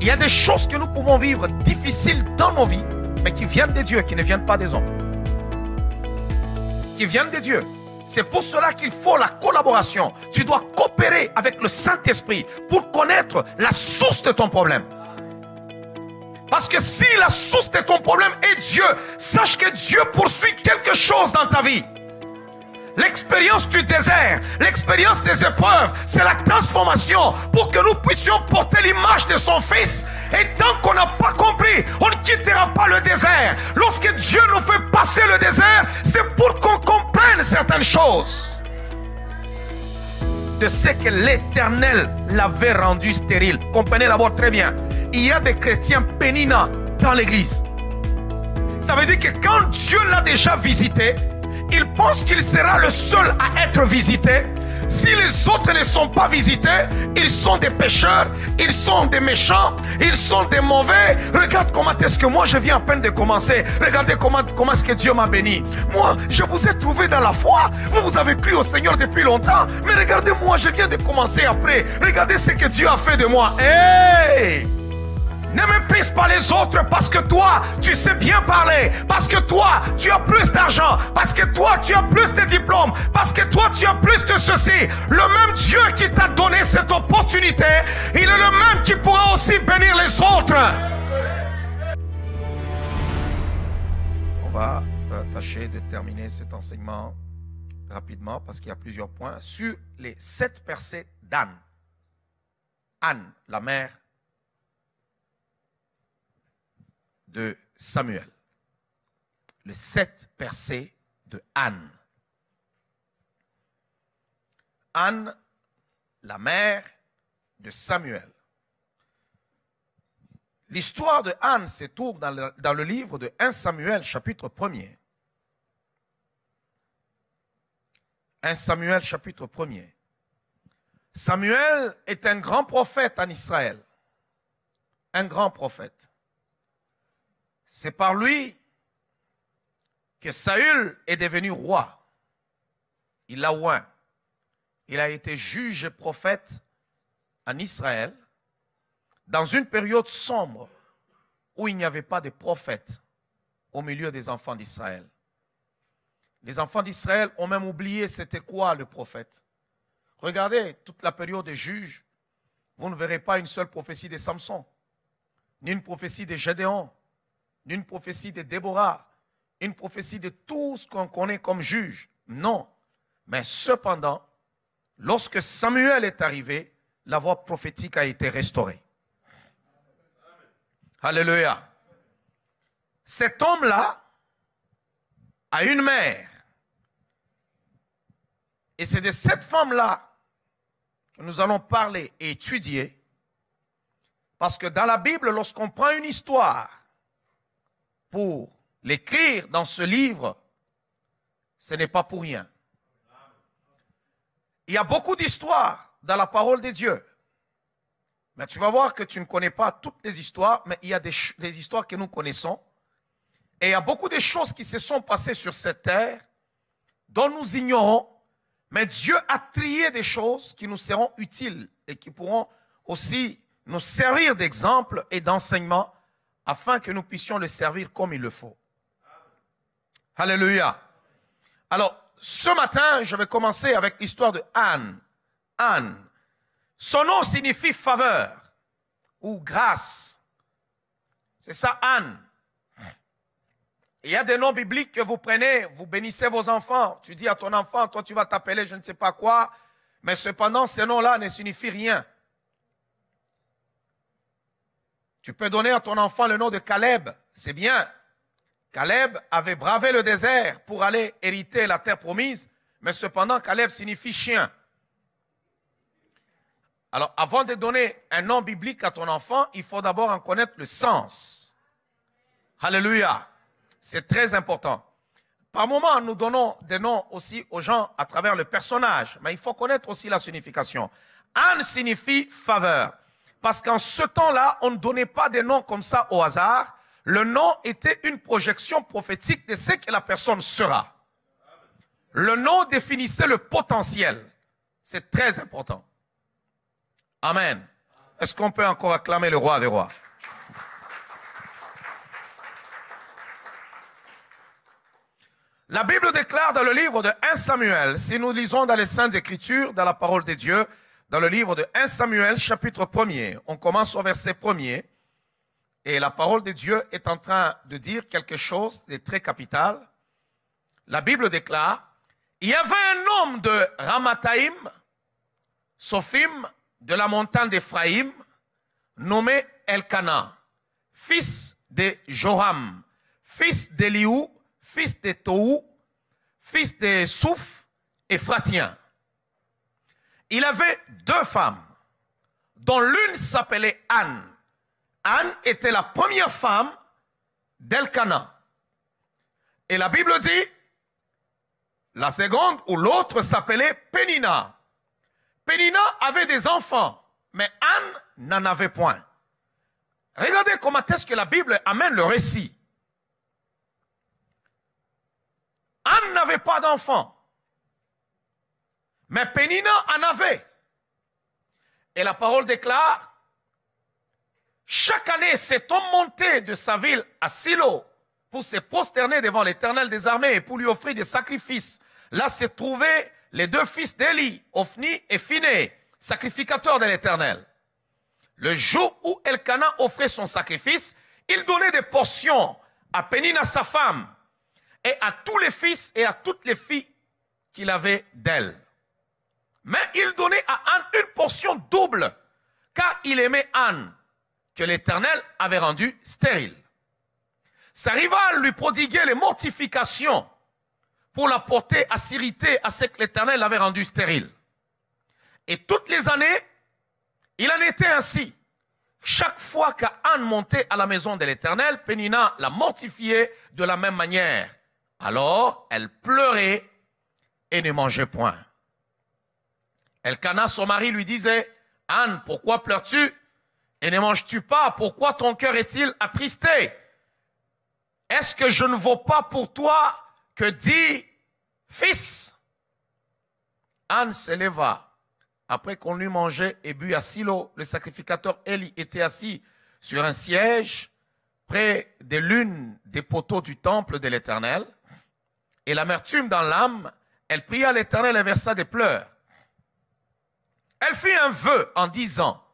Il y a des choses que nous pouvons vivre difficiles dans nos vies, mais qui viennent de Dieu, qui ne viennent pas des hommes. Qui viennent de Dieu. C'est pour cela qu'il faut la collaboration. Tu dois coopérer avec le Saint-Esprit pour connaître la source de ton problème. Parce que si la source de ton problème est Dieu, sache que Dieu poursuit quelque chose dans ta vie. L'expérience du désert, l'expérience des épreuves, c'est la transformation pour que nous puissions porter l'image de son Fils. Et tant qu'on n'a pas compris, on ne quittera pas le désert. Lorsque Dieu nous fait passer le désert, c'est pour qu'on comprenne certaines choses. De ce que l'Éternel l'avait rendu stérile. Comprenez d'abord très bien. Il y a des chrétiens péninants dans l'église. Ça veut dire que quand Dieu l'a déjà visité, il pense qu'il sera le seul à être visité. Si les autres ne sont pas visités, ils sont des pécheurs, ils sont des méchants, ils sont des mauvais. Regarde comment est-ce que moi je viens à peine de commencer. Regardez comment est-ce que Dieu m'a béni. Moi, je vous ai trouvé dans la foi. Vous avez cru au Seigneur depuis longtemps. Mais regardez, moi, je viens de commencer après. Regardez ce que Dieu a fait de moi. Hey! Ne méprise pas les autres parce que toi, tu sais bien parler. Parce que toi, tu as plus d'argent. Parce que toi, tu as plus de diplômes. Parce que toi, tu as plus de ceci. Le même Dieu qui t'a donné cette opportunité, il est le même qui pourra aussi bénir les autres. On va tâcher de terminer cet enseignement rapidement parce qu'il y a plusieurs points sur les 7 percées d'Anne. Anne, la mère de Samuel. Les 7 percées de Anne. Anne, la mère de Samuel. L'histoire de Anne se trouve dans le livre de 1 Samuel, chapitre 1er. 1 Samuel, chapitre 1er. Samuel est un grand prophète en Israël. Un grand prophète. C'est par lui que Saül est devenu roi. Il l'a oint. Il a été juge et prophète en Israël dans une période sombre où il n'y avait pas de prophète au milieu des enfants d'Israël. Les enfants d'Israël ont même oublié c'était quoi le prophète. Regardez toute la période des juges, vous ne verrez pas une seule prophétie de Samson, ni une prophétie de Gédéon, d'une prophétie de Déborah, une prophétie de tout ce qu'on connaît comme juge. Non. Mais cependant, lorsque Samuel est arrivé, la voix prophétique a été restaurée. Alléluia. Cet homme-là a une mère. Et c'est de cette femme-là que nous allons parler et étudier. Parce que dans la Bible, lorsqu'on prend une histoire, pour l'écrire dans ce livre, ce n'est pas pour rien. Il y a beaucoup d'histoires dans la parole de Dieu. Mais tu vas voir que tu ne connais pas toutes les histoires, mais il y a des histoires que nous connaissons. Et il y a beaucoup de choses qui se sont passées sur cette terre dont nous ignorons. Mais Dieu a trié des choses qui nous seront utiles et qui pourront aussi nous servir d'exemple et d'enseignement afin que nous puissions le servir comme il le faut. Alléluia. Alors, ce matin, je vais commencer avec l'histoire de Anne. Anne. Son nom signifie faveur ou grâce. C'est ça, Anne. Il y a des noms bibliques que vous prenez, vous bénissez vos enfants. Tu dis à ton enfant, toi tu vas t'appeler je ne sais pas quoi, mais cependant, ces noms-là ne signifient rien. Tu peux donner à ton enfant le nom de Caleb, c'est bien. Caleb avait bravé le désert pour aller hériter la terre promise, mais cependant, Caleb signifie chien. Alors, avant de donner un nom biblique à ton enfant, il faut d'abord en connaître le sens. Alléluia. C'est très important. Par moments, nous donnons des noms aussi aux gens à travers le personnage, mais il faut connaître aussi la signification. Anne signifie faveur. Parce qu'en ce temps-là, on ne donnait pas des noms comme ça au hasard. Le nom était une projection prophétique de ce que la personne sera. Le nom définissait le potentiel. C'est très important. Amen. Est-ce qu'on peut encore acclamer le roi des rois? La Bible déclare dans le livre de 1 Samuel, si nous lisons dans les Saintes Écritures, dans la parole de Dieu, dans le livre de 1 Samuel, chapitre 1er, on commence au verset 1er, et la parole de Dieu est en train de dire quelque chose de très capital. La Bible déclare, il y avait un homme de Ramathaïm, Sophim, de la montagne d'Éphraïm, nommé Elkana, fils de Joram, fils d'Eliou, fils de Tohu, fils de Souf, Éphratien. Il avait deux femmes, dont l'une s'appelait Anne. Anne était la première femme d'Elkana. Et la Bible dit, la seconde ou l'autre s'appelait Pénina. Pénina avait des enfants, mais Anne n'en avait point. Regardez comment est-ce que la Bible amène le récit. Anne n'avait pas d'enfants, mais Pénina en avait. Et la parole déclare, chaque année, cet homme montait de sa ville à Silo pour se prosterner devant l'Éternel des armées et pour lui offrir des sacrifices. Là se trouvaient les deux fils d'Élie, Ophni et Phiné, sacrificateurs de l'Éternel. Le jour où Elkana offrait son sacrifice, il donnait des portions à Pénina sa femme et à tous les fils et à toutes les filles qu'il avait d'elle. Mais il donnait à Anne une portion double, car il aimait Anne, que l'Éternel avait rendue stérile. Sa rivale lui prodiguait les mortifications pour la porter à s'irriter à ce que l'Éternel avait rendu stérile. Et toutes les années, il en était ainsi. Chaque fois qu'Anne montait à la maison de l'Éternel, Pénina la mortifiait de la même manière. Alors, elle pleurait et ne mangeait point. Elkana, son mari, lui disait, « Anne, pourquoi pleures-tu et ne manges-tu pas? Pourquoi ton cœur est-il attristé? Est-ce que je ne vaux pas pour toi que 10 fils? » Anne se leva. Après qu'on lui mangeait et bu à Silo, le sacrificateur Élie était assis sur un siège près de l'une des poteaux du temple de l'Éternel. Et l'amertume dans l'âme, elle pria l'Éternel et versa des pleurs. Elle fit un vœu en disant,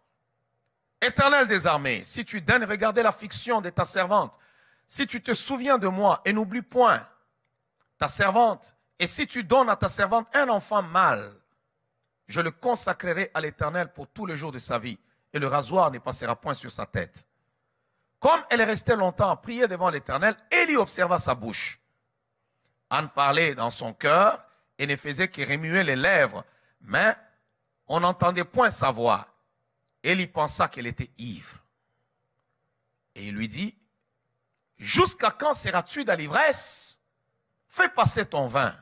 « Éternel des armées, si tu daignes regarder l'affliction de ta servante, si tu te souviens de moi et n'oublie point ta servante, et si tu donnes à ta servante un enfant mâle, je le consacrerai à l'Éternel pour tous les jours de sa vie, et le rasoir ne passera point sur sa tête. » Comme elle est restée longtemps à prier devant l'Éternel, Élie observa sa bouche. Anne parlait dans son cœur et ne faisait que remuer les lèvres, mais on n'entendait point sa voix. Élie pensa qu'elle était ivre. Et il lui dit, « Jusqu'à quand seras-tu dans l'ivresse? Fais passer ton vin. »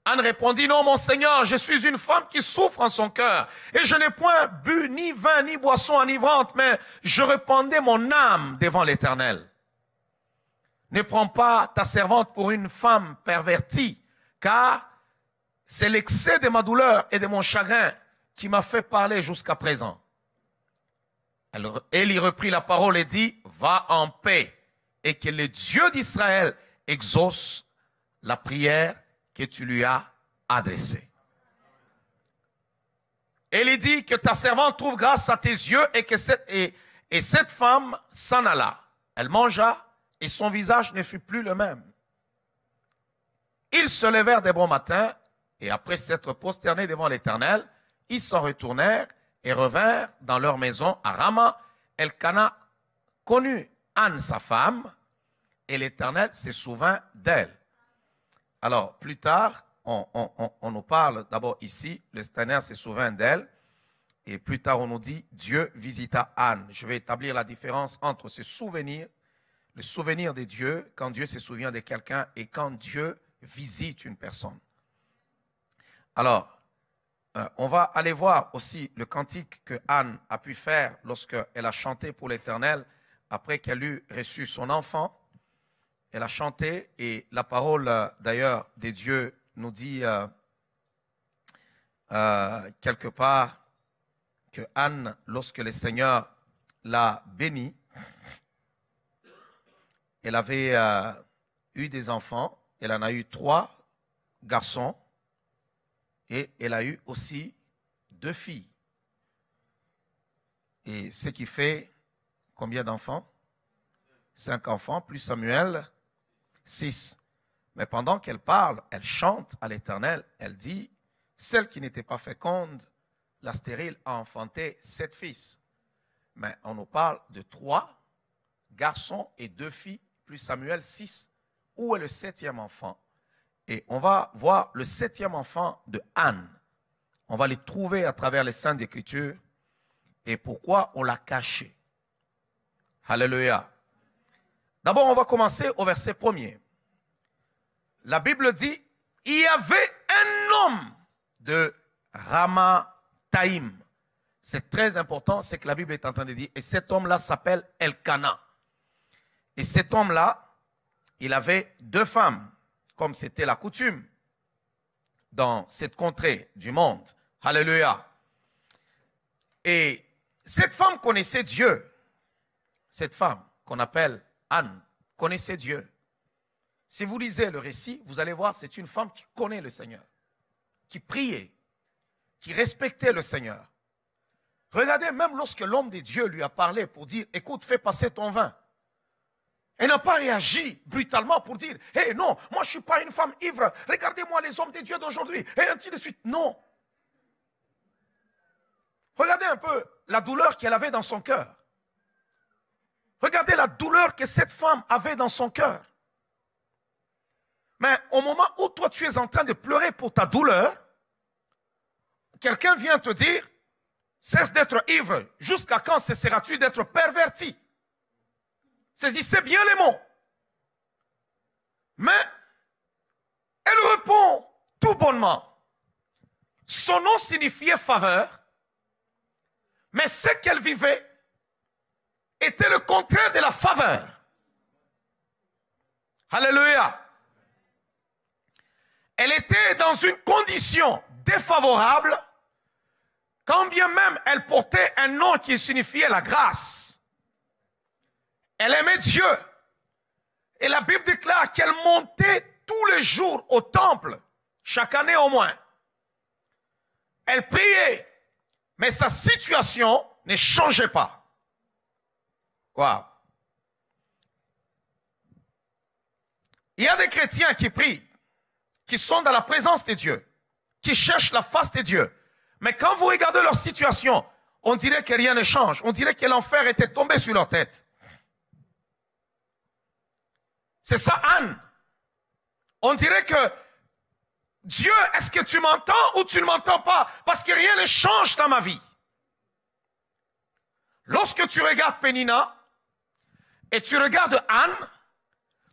Anne répondit, « Non, mon Seigneur, je suis une femme qui souffre en son cœur, et je n'ai point bu ni vin ni boisson enivrante, mais je répandais mon âme devant l'Éternel. Ne prends pas ta servante pour une femme pervertie, car c'est l'excès de ma douleur et de mon chagrin qui m'a fait parler jusqu'à présent. » Élie reprit la parole et dit, « Va en paix, et que le Dieu d'Israël exauce la prière que tu lui as adressée. » Élie dit, « Que ta servante trouve grâce à tes yeux, et que cette femme s'en alla. » Elle mangea, et son visage ne fut plus le même. Ils se levèrent dès bon matin, et après s'être prosternés devant l'Éternel, ils s'en retournèrent et revinrent dans leur maison à Rama. Elkana connut Anne sa femme, et l'Éternel se souvint d'elle. Alors, plus tard, on nous parle d'abord ici, l'Éternel se souvint d'elle, et plus tard on nous dit, Dieu visita Anne. Je vais établir la différence entre ce souvenir, le souvenir de Dieu, quand Dieu se souvient de quelqu'un, et quand Dieu visite une personne. Alors, on va aller voir aussi le cantique que Anne a pu faire lorsqu'elle a chanté pour l'Éternel, après qu'elle eut reçu son enfant. Elle a chanté, et la parole d'ailleurs de Dieu nous dit quelque part que Anne, lorsque le Seigneur l'a bénie, elle avait eu des enfants. Elle en a eu 3 garçons et elle a eu aussi 2 filles. Et ce qui fait combien d'enfants? 5 enfants, plus Samuel, 6. Mais pendant qu'elle parle, elle chante à l'Éternel. Elle dit, celle qui n'était pas féconde, la stérile, a enfanté 7 fils. Mais on nous parle de 3 garçons et 2 filles, plus Samuel, 6. Où est le 7e enfant? Et on va voir le 7e enfant de Anne. On va le trouver à travers les Saintes Écritures. Et pourquoi on l'a caché? Alléluia. D'abord, on va commencer au verset 1er. La Bible dit, il y avait un homme de Ramathaïm. C'est très important, c'est que la Bible est en train de dire, et cet homme-là s'appelle Elkana. Et cet homme-là, il avait 2 femmes, comme c'était la coutume dans cette contrée du monde. Alléluia. Et cette femme connaissait Dieu. Cette femme qu'on appelle Anne connaissait Dieu. Si vous lisez le récit, vous allez voir, c'est une femme qui connaît le Seigneur, qui priait, qui respectait le Seigneur. Regardez, même lorsque l'homme de Dieu lui a parlé pour dire, écoute, fais passer ton vin. Elle n'a pas réagi brutalement pour dire, hé, non, moi je ne suis pas une femme ivre, regardez-moi les hommes de Dieu d'aujourd'hui, et ainsi de suite. Non. Regardez un peu la douleur qu'elle avait dans son cœur. Regardez la douleur que cette femme avait dans son cœur. Mais au moment où toi tu es en train de pleurer pour ta douleur, quelqu'un vient te dire, cesse d'être ivre, jusqu'à quand cesseras-tu d'être perverti? Saisissez bien les mots. Mais elle répond tout bonnement. Son nom signifiait faveur, mais ce qu'elle vivait était le contraire de la faveur. Alléluia. Elle était dans une condition défavorable, quand bien même elle portait un nom qui signifiait la grâce. Elle aimait Dieu. Et la Bible déclare qu'elle montait tous les jours au temple, chaque année au moins. Elle priait, mais sa situation ne changeait pas. Waouh. Il y a des chrétiens qui prient, qui sont dans la présence de Dieu, qui cherchent la face de Dieu. Mais quand vous regardez leur situation, on dirait que rien ne change. On dirait que l'enfer était tombé sur leur tête. C'est ça, Anne. On dirait que Dieu, est-ce que tu m'entends ou tu ne m'entends pas? Parce que rien ne change dans ma vie. Lorsque tu regardes Pénina et tu regardes Anne,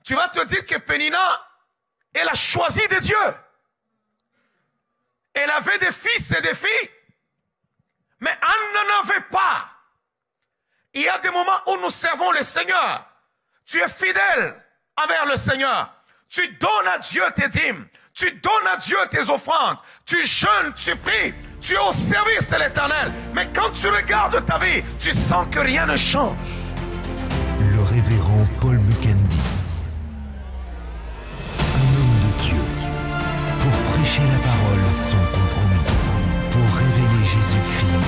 tu vas te dire que Pénina, elle a choisi de Dieu. Elle avait des fils et des filles. Mais Anne n'en avait pas. Il y a des moments où nous servons le Seigneur. Tu es fidèle envers le Seigneur. Tu donnes à Dieu tes dîmes. Tu donnes à Dieu tes offrandes. Tu jeûnes, tu pries. Tu es au service de l'Éternel. Mais quand tu regardes ta vie, tu sens que rien ne change. Le révérend Paul Mukendi, un homme de Dieu, pour prêcher la parole sans compromis, pour révéler Jésus-Christ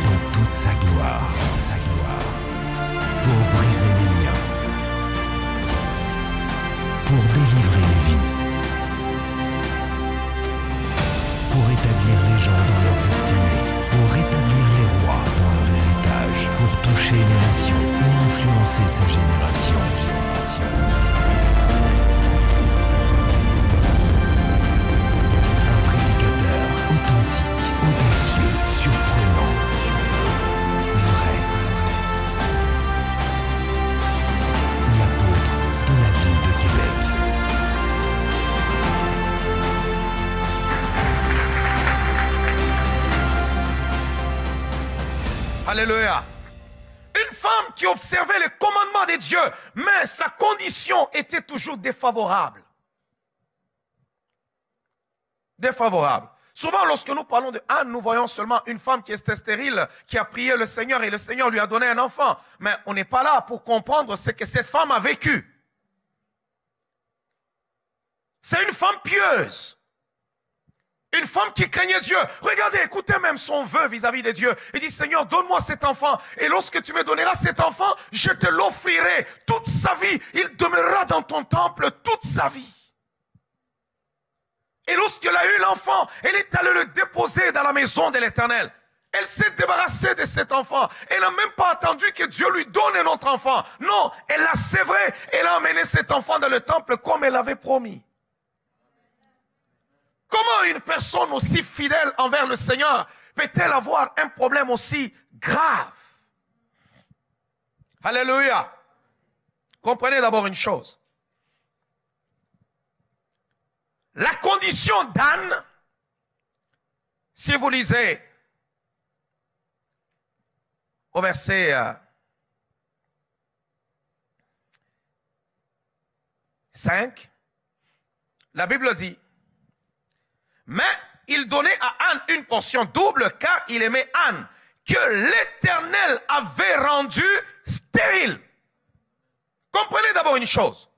dans toute sa gloire, pour briser les liens, pour délivrer les vies, pour établir les gens dans leur destinée, pour rétablir les rois dans leur héritage, pour toucher les nations et influencer sa génération. Un prédicateur authentique, audacieux, surprenant, vrai. L'apôtre de la ville de Québec. Alléluia. Une femme qui observait les commandements de Dieu, mais sa condition était toujours défavorable. Défavorable. Souvent, lorsque nous parlons de Anne, nous voyons seulement une femme qui était stérile, qui a prié le Seigneur et le Seigneur lui a donné un enfant. Mais on n'est pas là pour comprendre ce que cette femme a vécu. C'est une femme pieuse. Une femme qui craignait Dieu. Regardez, écoutez même son vœu vis-à-vis de Dieu. Il dit, Seigneur, donne-moi cet enfant. Et lorsque tu me donneras cet enfant, je te l'offrirai toute sa vie. Il demeurera dans ton temple toute sa vie. Et lorsqu'elle a eu l'enfant, elle est allée le déposer dans la maison de l'Éternel. Elle s'est débarrassée de cet enfant. Elle n'a même pas attendu que Dieu lui donne un autre enfant. Non, elle l'a sévré. Elle a emmené cet enfant dans le temple comme elle avait promis. Comment une personne aussi fidèle envers le Seigneur peut-elle avoir un problème aussi grave? Alléluia. Comprenez d'abord une chose. La condition d'Anne, si vous lisez au verset 5, la Bible dit, mais il donnait à Anne une portion double car il aimait Anne, que l'Éternel avait rendue stérile. Comprenez d'abord une chose.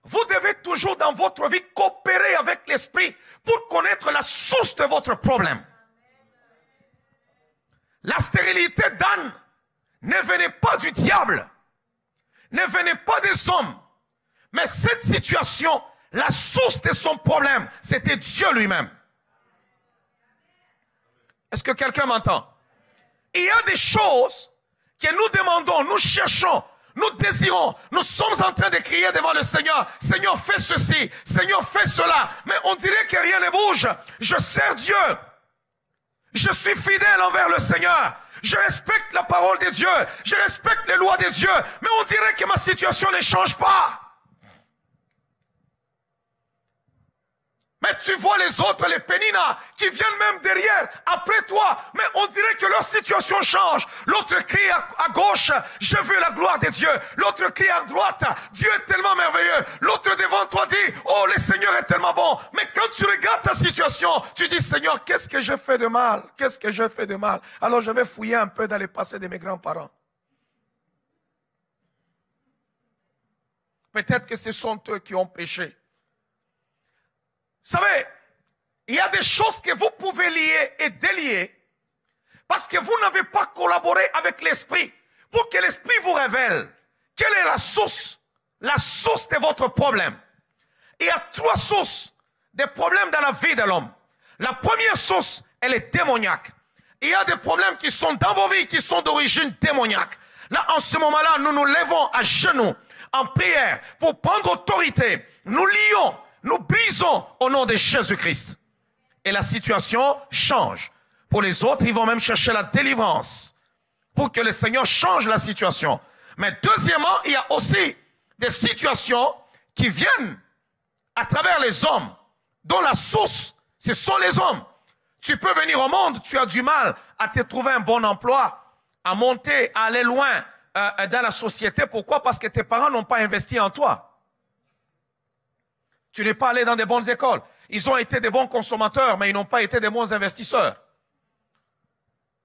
Vous devez toujours dans votre vie coopérer avec l'Esprit pour connaître la source de votre problème. La stérilité d'Anne ne venait pas du diable, ne venait pas des hommes, mais cette situation, la source de son problème, c'était Dieu lui-même. Est-ce que quelqu'un m'entend? Il y a des choses que nous demandons, nous cherchons, nous désirons, nous sommes en train de crier devant le Seigneur. Seigneur, fais ceci, Seigneur, fais cela. Mais on dirait que rien ne bouge. Je sers Dieu. Je suis fidèle envers le Seigneur. Je respecte la parole de Dieu. Je respecte les lois de Dieu. Mais on dirait que ma situation ne change pas. Mais tu vois les autres, les péninas, qui viennent même derrière, après toi. Mais on dirait que leur situation change. L'autre crie à gauche, je veux la gloire de Dieu. L'autre crie à droite, Dieu est tellement merveilleux. L'autre devant toi dit, oh, le Seigneur est tellement bon. Mais quand tu regardes ta situation, tu dis, Seigneur, qu'est-ce que je fais de mal? Qu'est-ce que je fais de mal? Alors je vais fouiller un peu dans les passés de mes grands-parents. Peut-être que ce sont eux qui ont péché. Vous savez, il y a des choses que vous pouvez lier et délier parce que vous n'avez pas collaboré avec l'Esprit pour que l'Esprit vous révèle quelle est la source de votre problème. Il y a trois sources des problèmes dans la vie de l'homme. La première source, elle est démoniaque. Il y a des problèmes qui sont dans vos vies qui sont d'origine démoniaque. Là, en ce moment-là, nous nous levons à genoux en prière pour prendre autorité. Nous lions. Nous brisons au nom de Jésus-Christ. Et la situation change. Pour les autres, ils vont même chercher la délivrance pour que le Seigneur change la situation. Mais deuxièmement, il y a aussi des situations qui viennent à travers les hommes, dont la source, ce sont les hommes. Tu peux venir au monde, tu as du mal à te trouver un bon emploi, à monter, à aller loin dans la société. Pourquoi? Parce que tes parents n'ont pas investi en toi. Tu n'es pas allé dans des bonnes écoles. Ils ont été des bons consommateurs, mais ils n'ont pas été des bons investisseurs.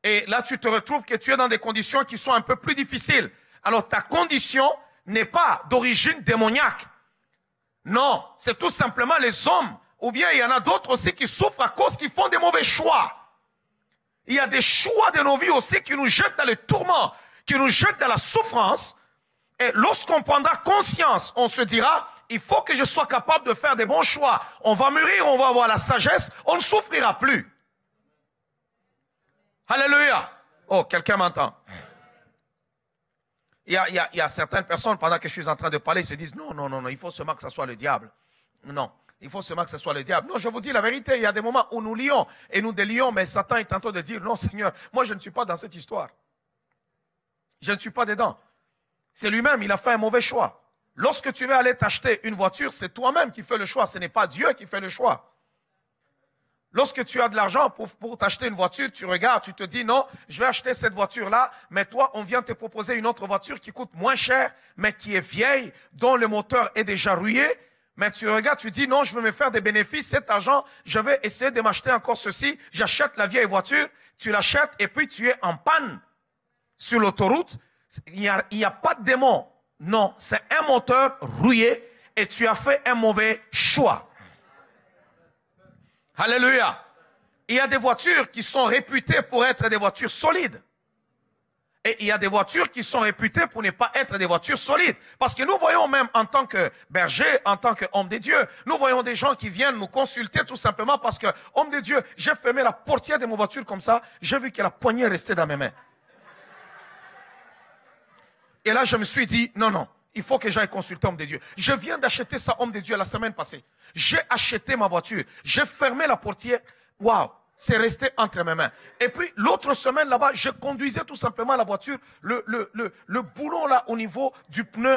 Et là, tu te retrouves que tu es dans des conditions qui sont un peu plus difficiles. Alors, ta condition n'est pas d'origine démoniaque. Non, c'est tout simplement les hommes. Ou bien, il y en a d'autres aussi qui souffrent à cause qu'ils font des mauvais choix. Il y a des choix de nos vies aussi qui nous jettent dans le tourment, qui nous jettent dans la souffrance. Et lorsqu'on prendra conscience, on se dira... Il faut que je sois capable de faire des bons choix. On va mûrir, on va avoir la sagesse, on ne souffrira plus. Alléluia. Oh, quelqu'un m'entend. Il y a certaines personnes, pendant que je suis en train de parler, ils se disent, non, il faut seulement que ce soit le diable. Non, il faut seulement que ce soit le diable. Non, je vous dis la vérité, il y a des moments où nous lions et nous délions, mais Satan est en train de dire, non Seigneur, moi je ne suis pas dans cette histoire. Je ne suis pas dedans. C'est lui-même, il a fait un mauvais choix. Lorsque tu veux aller t'acheter une voiture, c'est toi-même qui fais le choix. Ce n'est pas Dieu qui fait le choix. Lorsque tu as de l'argent pour t'acheter une voiture, tu regardes, tu te dis non, je vais acheter cette voiture-là, mais toi, on vient te proposer une autre voiture qui coûte moins cher, mais qui est vieille, dont le moteur est déjà rouillé. Mais tu regardes, tu dis, non, je veux me faire des bénéfices, cet argent, je vais essayer de m'acheter encore ceci, j'achète la vieille voiture, tu l'achètes et puis tu es en panne sur l'autoroute. Il n'y a pas de démon. Non, c'est un moteur rouillé et tu as fait un mauvais choix. Alléluia. Il y a des voitures qui sont réputées pour être des voitures solides. Et il y a des voitures qui sont réputées pour ne pas être des voitures solides. Parce que nous voyons même en tant que berger, en tant qu'homme de Dieu, nous voyons des gens qui viennent nous consulter tout simplement parce que, homme de Dieu, j'ai fermé la portière de ma voiture comme ça, j'ai vu que la poignée restait dans mes mains. Et là, je me suis dit, non, non, il faut que j'aille consulter homme de Dieu. Je viens d'acheter ça, homme de Dieu, la semaine passée. J'ai acheté ma voiture, j'ai fermé la portière, waouh! C'est resté entre mes mains. Et puis, l'autre semaine, là-bas, je conduisais tout simplement la voiture. Le boulon, là, au niveau du pneu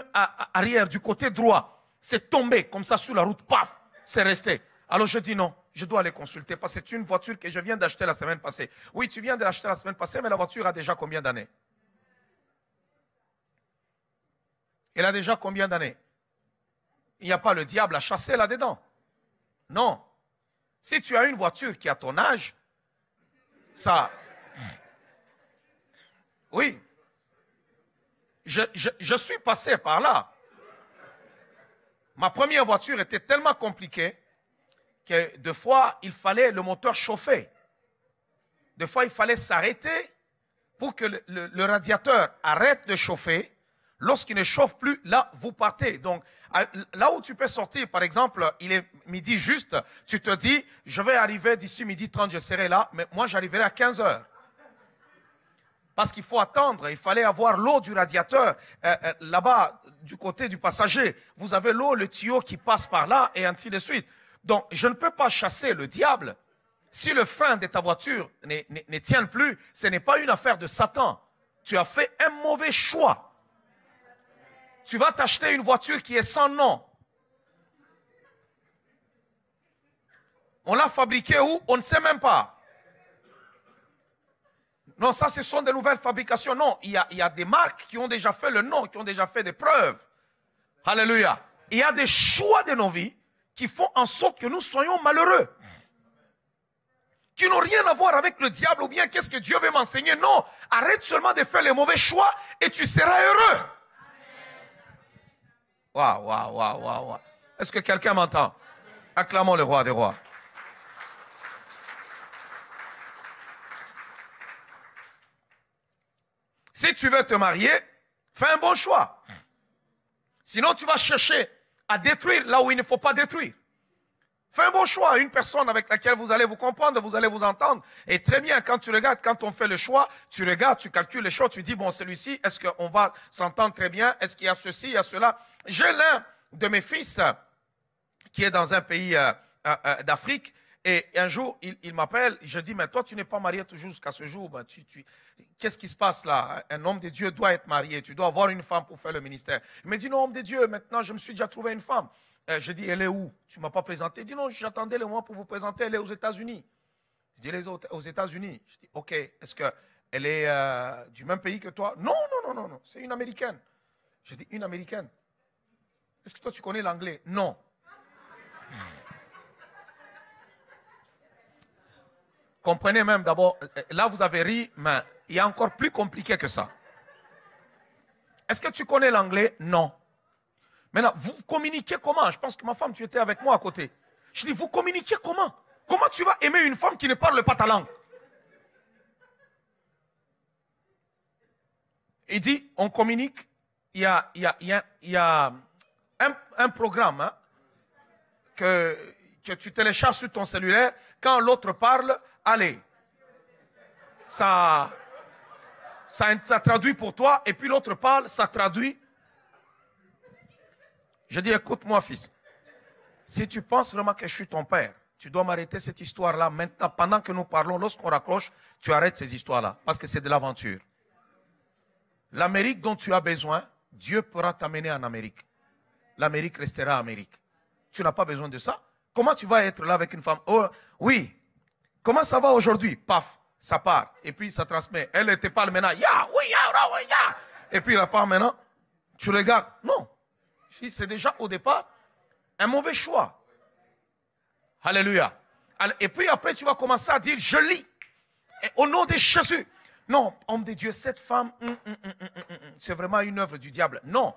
arrière, du côté droit, c'est tombé comme ça sur la route. Paf, c'est resté. Alors, je dis non, je dois aller consulter parce que c'est une voiture que je viens d'acheter la semaine passée. Oui, tu viens de l'acheter la semaine passée, mais la voiture a déjà combien d'années? Elle a déjà combien d'années? Il n'y a pas le diable à chasser là-dedans. Non. Si tu as une voiture qui a ton âge, ça... Oui. Je suis passé par là. Ma première voiture était tellement compliquée que deux fois, il fallait le moteur chauffer. Deux fois, il fallait s'arrêter pour que le radiateur arrête de chauffer. Lorsqu'il ne chauffe plus, là, vous partez. Donc, là où tu peux sortir, par exemple, il est midi juste, tu te dis, je vais arriver d'ici midi 30, je serai là, mais moi, j'arriverai à 15 heures. Parce qu'il faut attendre, il fallait avoir l'eau du radiateur, là-bas, du côté du passager. Vous avez l'eau, le tuyau qui passe par là, et ainsi de suite. Donc, je ne peux pas chasser le diable. Si le frein de ta voiture ne tient plus, ce n'est pas une affaire de Satan. Tu as fait un mauvais choix. Tu vas t'acheter une voiture qui est sans nom. On l'a fabriquée où? On ne sait même pas. Non, ça, ce sont des nouvelles fabrications. Non, il y a des marques qui ont déjà fait le nom, qui ont déjà fait des preuves. Alléluia. Il y a des choix de nos vies qui font en sorte que nous soyons malheureux. Qui n'ont rien à voir avec le diable ou bien qu'est-ce que Dieu veut m'enseigner. Non, arrête seulement de faire les mauvais choix et tu seras heureux. Waouh, waouh, waouh, waouh. Est-ce que quelqu'un m'entend? Acclamons le roi des rois. Si tu veux te marier, fais un bon choix. Sinon, tu vas chercher à détruire là où il ne faut pas détruire. Fais un bon choix, une personne avec laquelle vous allez vous comprendre, vous allez vous entendre. Et très bien, quand tu regardes, quand on fait le choix, tu regardes, tu calcules les choses, tu dis, bon, celui-ci, est-ce qu'on va s'entendre très bien? Est-ce qu'il y a ceci, il y a cela? J'ai l'un de mes fils qui est dans un pays d'Afrique. Et un jour, il m'appelle, je dis, mais toi, tu n'es pas marié toujours jusqu'à ce jour. Ben, qu'est-ce qui se passe là? Un homme de Dieu doit être marié, tu dois avoir une femme pour faire le ministère. Il me dit, non, homme de Dieu, maintenant, je me suis déjà trouvé une femme. Je dis, elle est où? Tu ne m'as pas présenté. Il dit, non, j'attendais le mois pour vous présenter, elle est aux États-Unis. Je dis, elle est aux États-Unis. Je dis, ok, est-ce qu'elle est du même pays que toi? Non, non, non, non, non, c'est une Américaine. Je dis, une Américaine? Est-ce que toi, tu connais l'anglais? Non. Comprenez même d'abord, là vous avez ri, mais il y a encore plus compliqué que ça. Est-ce que tu connais l'anglais? Non. Maintenant, vous communiquez comment? Je pense que ma femme, tu étais avec moi à côté. Je dis, vous communiquez comment? Comment tu vas aimer une femme qui ne parle pas ta langue? Il dit, on communique, il y a un programme hein, que tu télécharges sur ton cellulaire. Quand l'autre parle, allez, ça traduit pour toi, et puis l'autre parle, ça traduit. Je dis, écoute-moi, fils, si tu penses vraiment que je suis ton père, tu dois m'arrêter cette histoire-là maintenant, pendant que nous parlons, lorsqu'on raccroche, tu arrêtes ces histoires-là, parce que c'est de l'aventure. L'Amérique dont tu as besoin, Dieu pourra t'amener en Amérique. L'Amérique restera Amérique. Tu n'as pas besoin de ça. Comment tu vas être là avec une femme? Oh, oui. Comment ça va aujourd'hui? Paf, ça part. Et puis ça transmet. Elle te parle maintenant. Ya, oui, ya, oui, ya. Et puis elle part maintenant. Tu regardes. Non. C'est déjà au départ. Un mauvais choix. Alléluia. Et puis après, tu vas commencer à dire, je lis. Et au nom de Jésus. Non, homme de Dieu, cette femme, c'est vraiment une œuvre du diable. Non.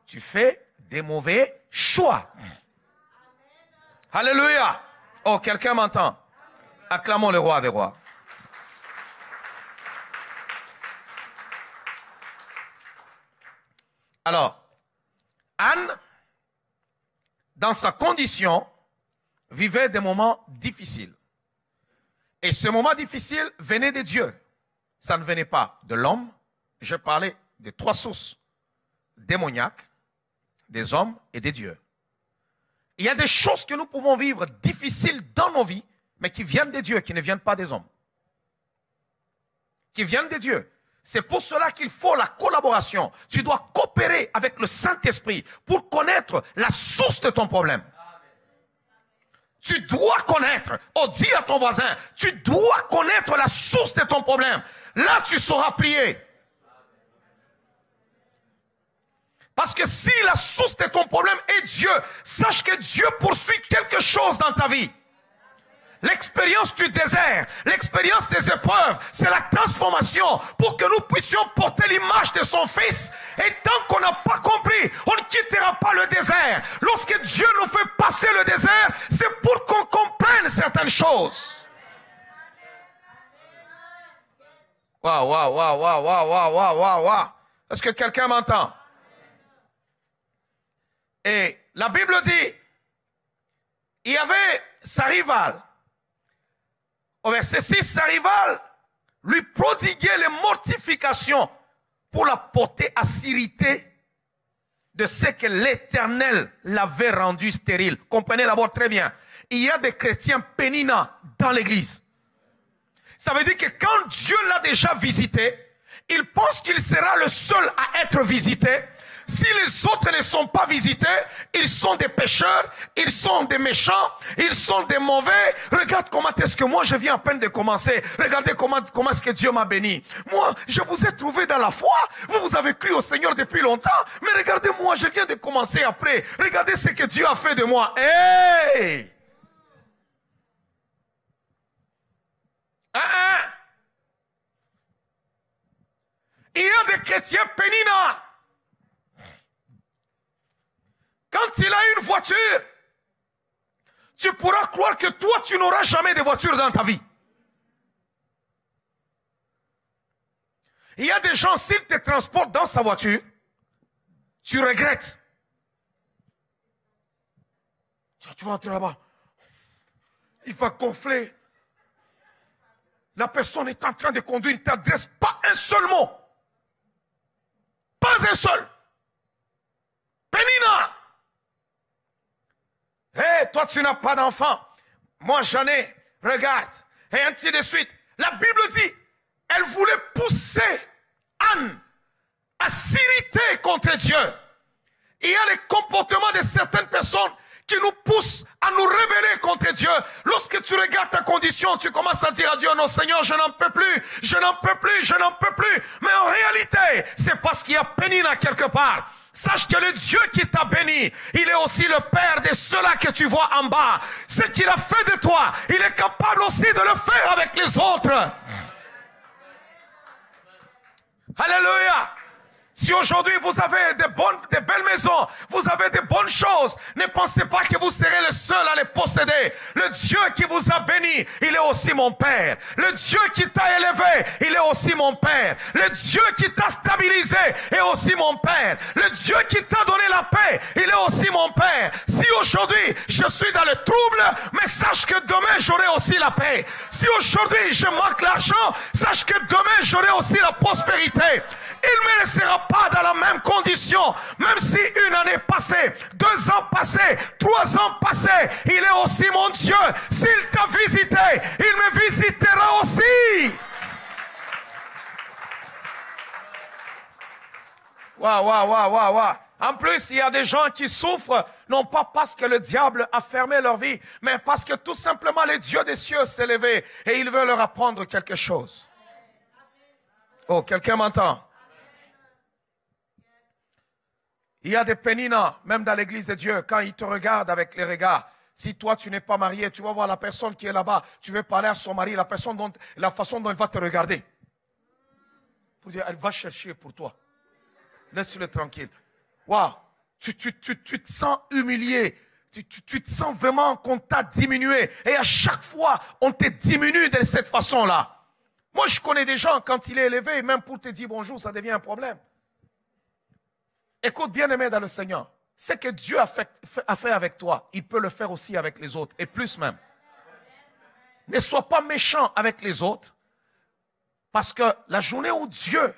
Tu fais des mauvais choix. Alléluia. Oh, quelqu'un m'entend? Acclamons le roi des rois. Alors, Anne, dans sa condition, vivait des moments difficiles. Et ce moment difficile venait de Dieu. Ça ne venait pas de l'homme. Je parlais de 3 sources démoniaques, des hommes et des dieux. Il y a des choses que nous pouvons vivre difficiles dans nos vies, mais qui viennent de Dieu, qui ne viennent pas des hommes. Qui viennent de Dieu. C'est pour cela qu'il faut la collaboration. Tu dois coopérer avec le Saint-Esprit pour connaître la source de ton problème. Tu dois connaître, oh dis à ton voisin, tu dois connaître la source de ton problème. Là, tu sauras prier. Parce que si la source de ton problème est Dieu, sache que Dieu poursuit quelque chose dans ta vie. L'expérience du désert, l'expérience des épreuves, c'est la transformation pour que nous puissions porter l'image de son Fils. Et tant qu'on n'a pas compris, on ne quittera pas le désert. Lorsque Dieu nous fait passer le désert, c'est pour qu'on comprenne certaines choses. Waouh, waouh, waouh, waouh, waouh, waouh, waouh, waouh. Est-ce que quelqu'un m'entend? Et la Bible dit, il y avait sa rivale. Au verset 6, sa rivale lui prodiguait les mortifications pour la porter à s'irriter de ce que l'Éternel l'avait rendu stérile. Comprenez d'abord très bien. Il y a des chrétiens péninants dans l'église. Ça veut dire que quand Dieu l'a déjà visité, il pense qu'il sera le seul à être visité. Si les autres ne sont pas visités, ils sont des pécheurs, ils sont des méchants, ils sont des mauvais. Regarde comment est-ce que moi je viens à peine de commencer. Regardez comment est-ce que Dieu m'a béni. Moi, je vous ai trouvé dans la foi. Vous avez cru au Seigneur depuis longtemps. Mais regardez moi, je viens de commencer après. Regardez ce que Dieu a fait de moi. Hey! Il y a des chrétiens péninants. Quand il a une voiture, tu pourras croire que toi, tu n'auras jamais de voiture dans ta vie. Il y a des gens, s'ils te transportent dans sa voiture, tu regrettes. Tu vas entrer là-bas. Il va gonfler. La personne est en train de conduire, il ne t'adresse pas un seul mot. Pas un seul. Pénina. Hé, toi tu n'as pas d'enfant. Moi j'en ai. Regarde. Et ainsi de suite. La Bible dit, elle voulait pousser Anne à s'irriter contre Dieu. Il y a les comportements de certaines personnes qui nous poussent à nous rebeller contre Dieu. Lorsque tu regardes ta condition, tu commences à dire à Dieu, non Seigneur, je n'en peux plus, je n'en peux plus, je n'en peux plus. Mais en réalité, c'est parce qu'il y a pénina quelque part. Sache que le Dieu qui t'a béni, il est aussi le Père de ceux-là que tu vois en bas. Ce qu'il a fait de toi, il est capable aussi de le faire avec les autres. Alléluia. Si aujourd'hui vous avez de belles maisons, vous avez de bonnes choses, ne pensez pas que vous serez le seul à les posséder. Le Dieu qui vous a béni, il est aussi mon Père. Le Dieu qui t'a élevé, il est aussi mon Père. Le Dieu qui t'a stabilisé est aussi mon Père. Le Dieu qui t'a donné la paix, il est aussi mon Père. Si aujourd'hui je suis dans le trouble, mais sache que demain j'aurai aussi la paix. Si aujourd'hui je manque l'argent, sache que demain j'aurai aussi la prospérité. Il ne me laissera pas dans la même condition, même si une année passée, 2 ans passés, 3 ans passés, il est aussi mon Dieu. S'il t'a visité, il me visitera aussi. Waouh, waouh, waouh, waouh, waouh. En plus, il y a des gens qui souffrent, non pas parce que le diable a fermé leur vie, mais parce que tout simplement le Dieu des cieux s'est levé et il veut leur apprendre quelque chose. Oh, quelqu'un m'entend? Il Il y a des Pénina, même dans l'église de Dieu, quand ils te regardent avec les regards. Si toi, tu n'es pas marié, tu vas voir la personne qui est là-bas. Tu veux parler à son mari, la façon dont elle va te regarder. Pour dire, elle va chercher pour toi. Laisse-le tranquille. Waouh, tu te sens humilié. Tu te sens vraiment qu'on t'a diminué. Et à chaque fois, on te diminue de cette façon-là. Moi, je connais des gens, quand il est élevé, même pour te dire bonjour, ça devient un problème. Écoute, bien-aimé dans le Seigneur, ce que Dieu a fait avec toi, il peut le faire aussi avec les autres, et plus même. Ne sois pas méchant avec les autres, parce que la journée où Dieu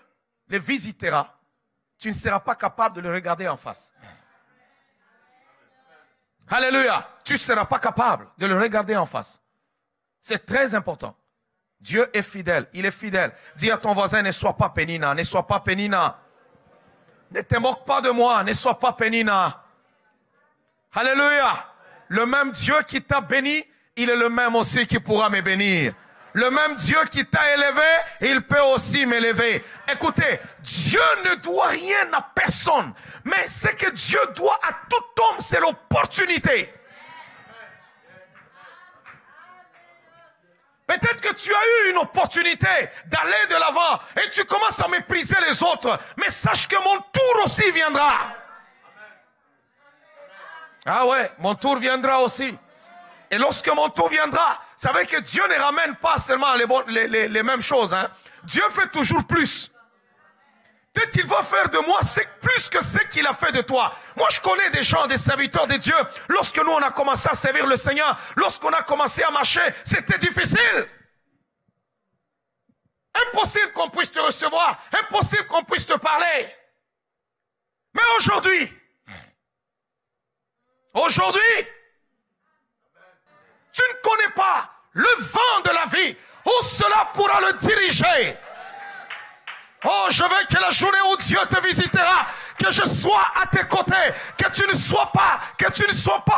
les visitera, tu ne seras pas capable de le regarder en face. Alléluia. Tu ne seras pas capable de le regarder en face. C'est très important. Dieu est fidèle. Il est fidèle. Dis à ton voisin, ne sois pas Pénina. Ne sois pas Pénina. Ne te moque pas de moi. Ne sois pas Pénina. Alléluia. Le même Dieu qui t'a béni, il est le même aussi qui pourra me bénir. Le même Dieu qui t'a élevé, il peut aussi m'élever. Écoutez, Dieu ne doit rien à personne. Mais ce que Dieu doit à tout homme, c'est l'opportunité. Peut-être que tu as eu une opportunité d'aller de l'avant et tu commences à mépriser les autres. Mais sache que mon tour aussi viendra. Ah ouais, mon tour viendra aussi. Et lorsque mon tour viendra, savez que Dieu ne ramène pas seulement les mêmes choses. Hein. Dieu fait toujours plus. Peut-être qu'il va faire de moi plus que ce qu'il a fait de toi. Moi, je connais des gens, des serviteurs de Dieu. Lorsque nous, on a commencé à servir le Seigneur, lorsqu'on a commencé à marcher, c'était difficile. Impossible qu'on puisse te recevoir. Impossible qu'on puisse te parler. Mais aujourd'hui, tu ne connais pas le vent de la vie, où cela pourra le diriger. Oh, je veux que la journée où Dieu te visitera, que je sois à tes côtés, que tu ne sois pas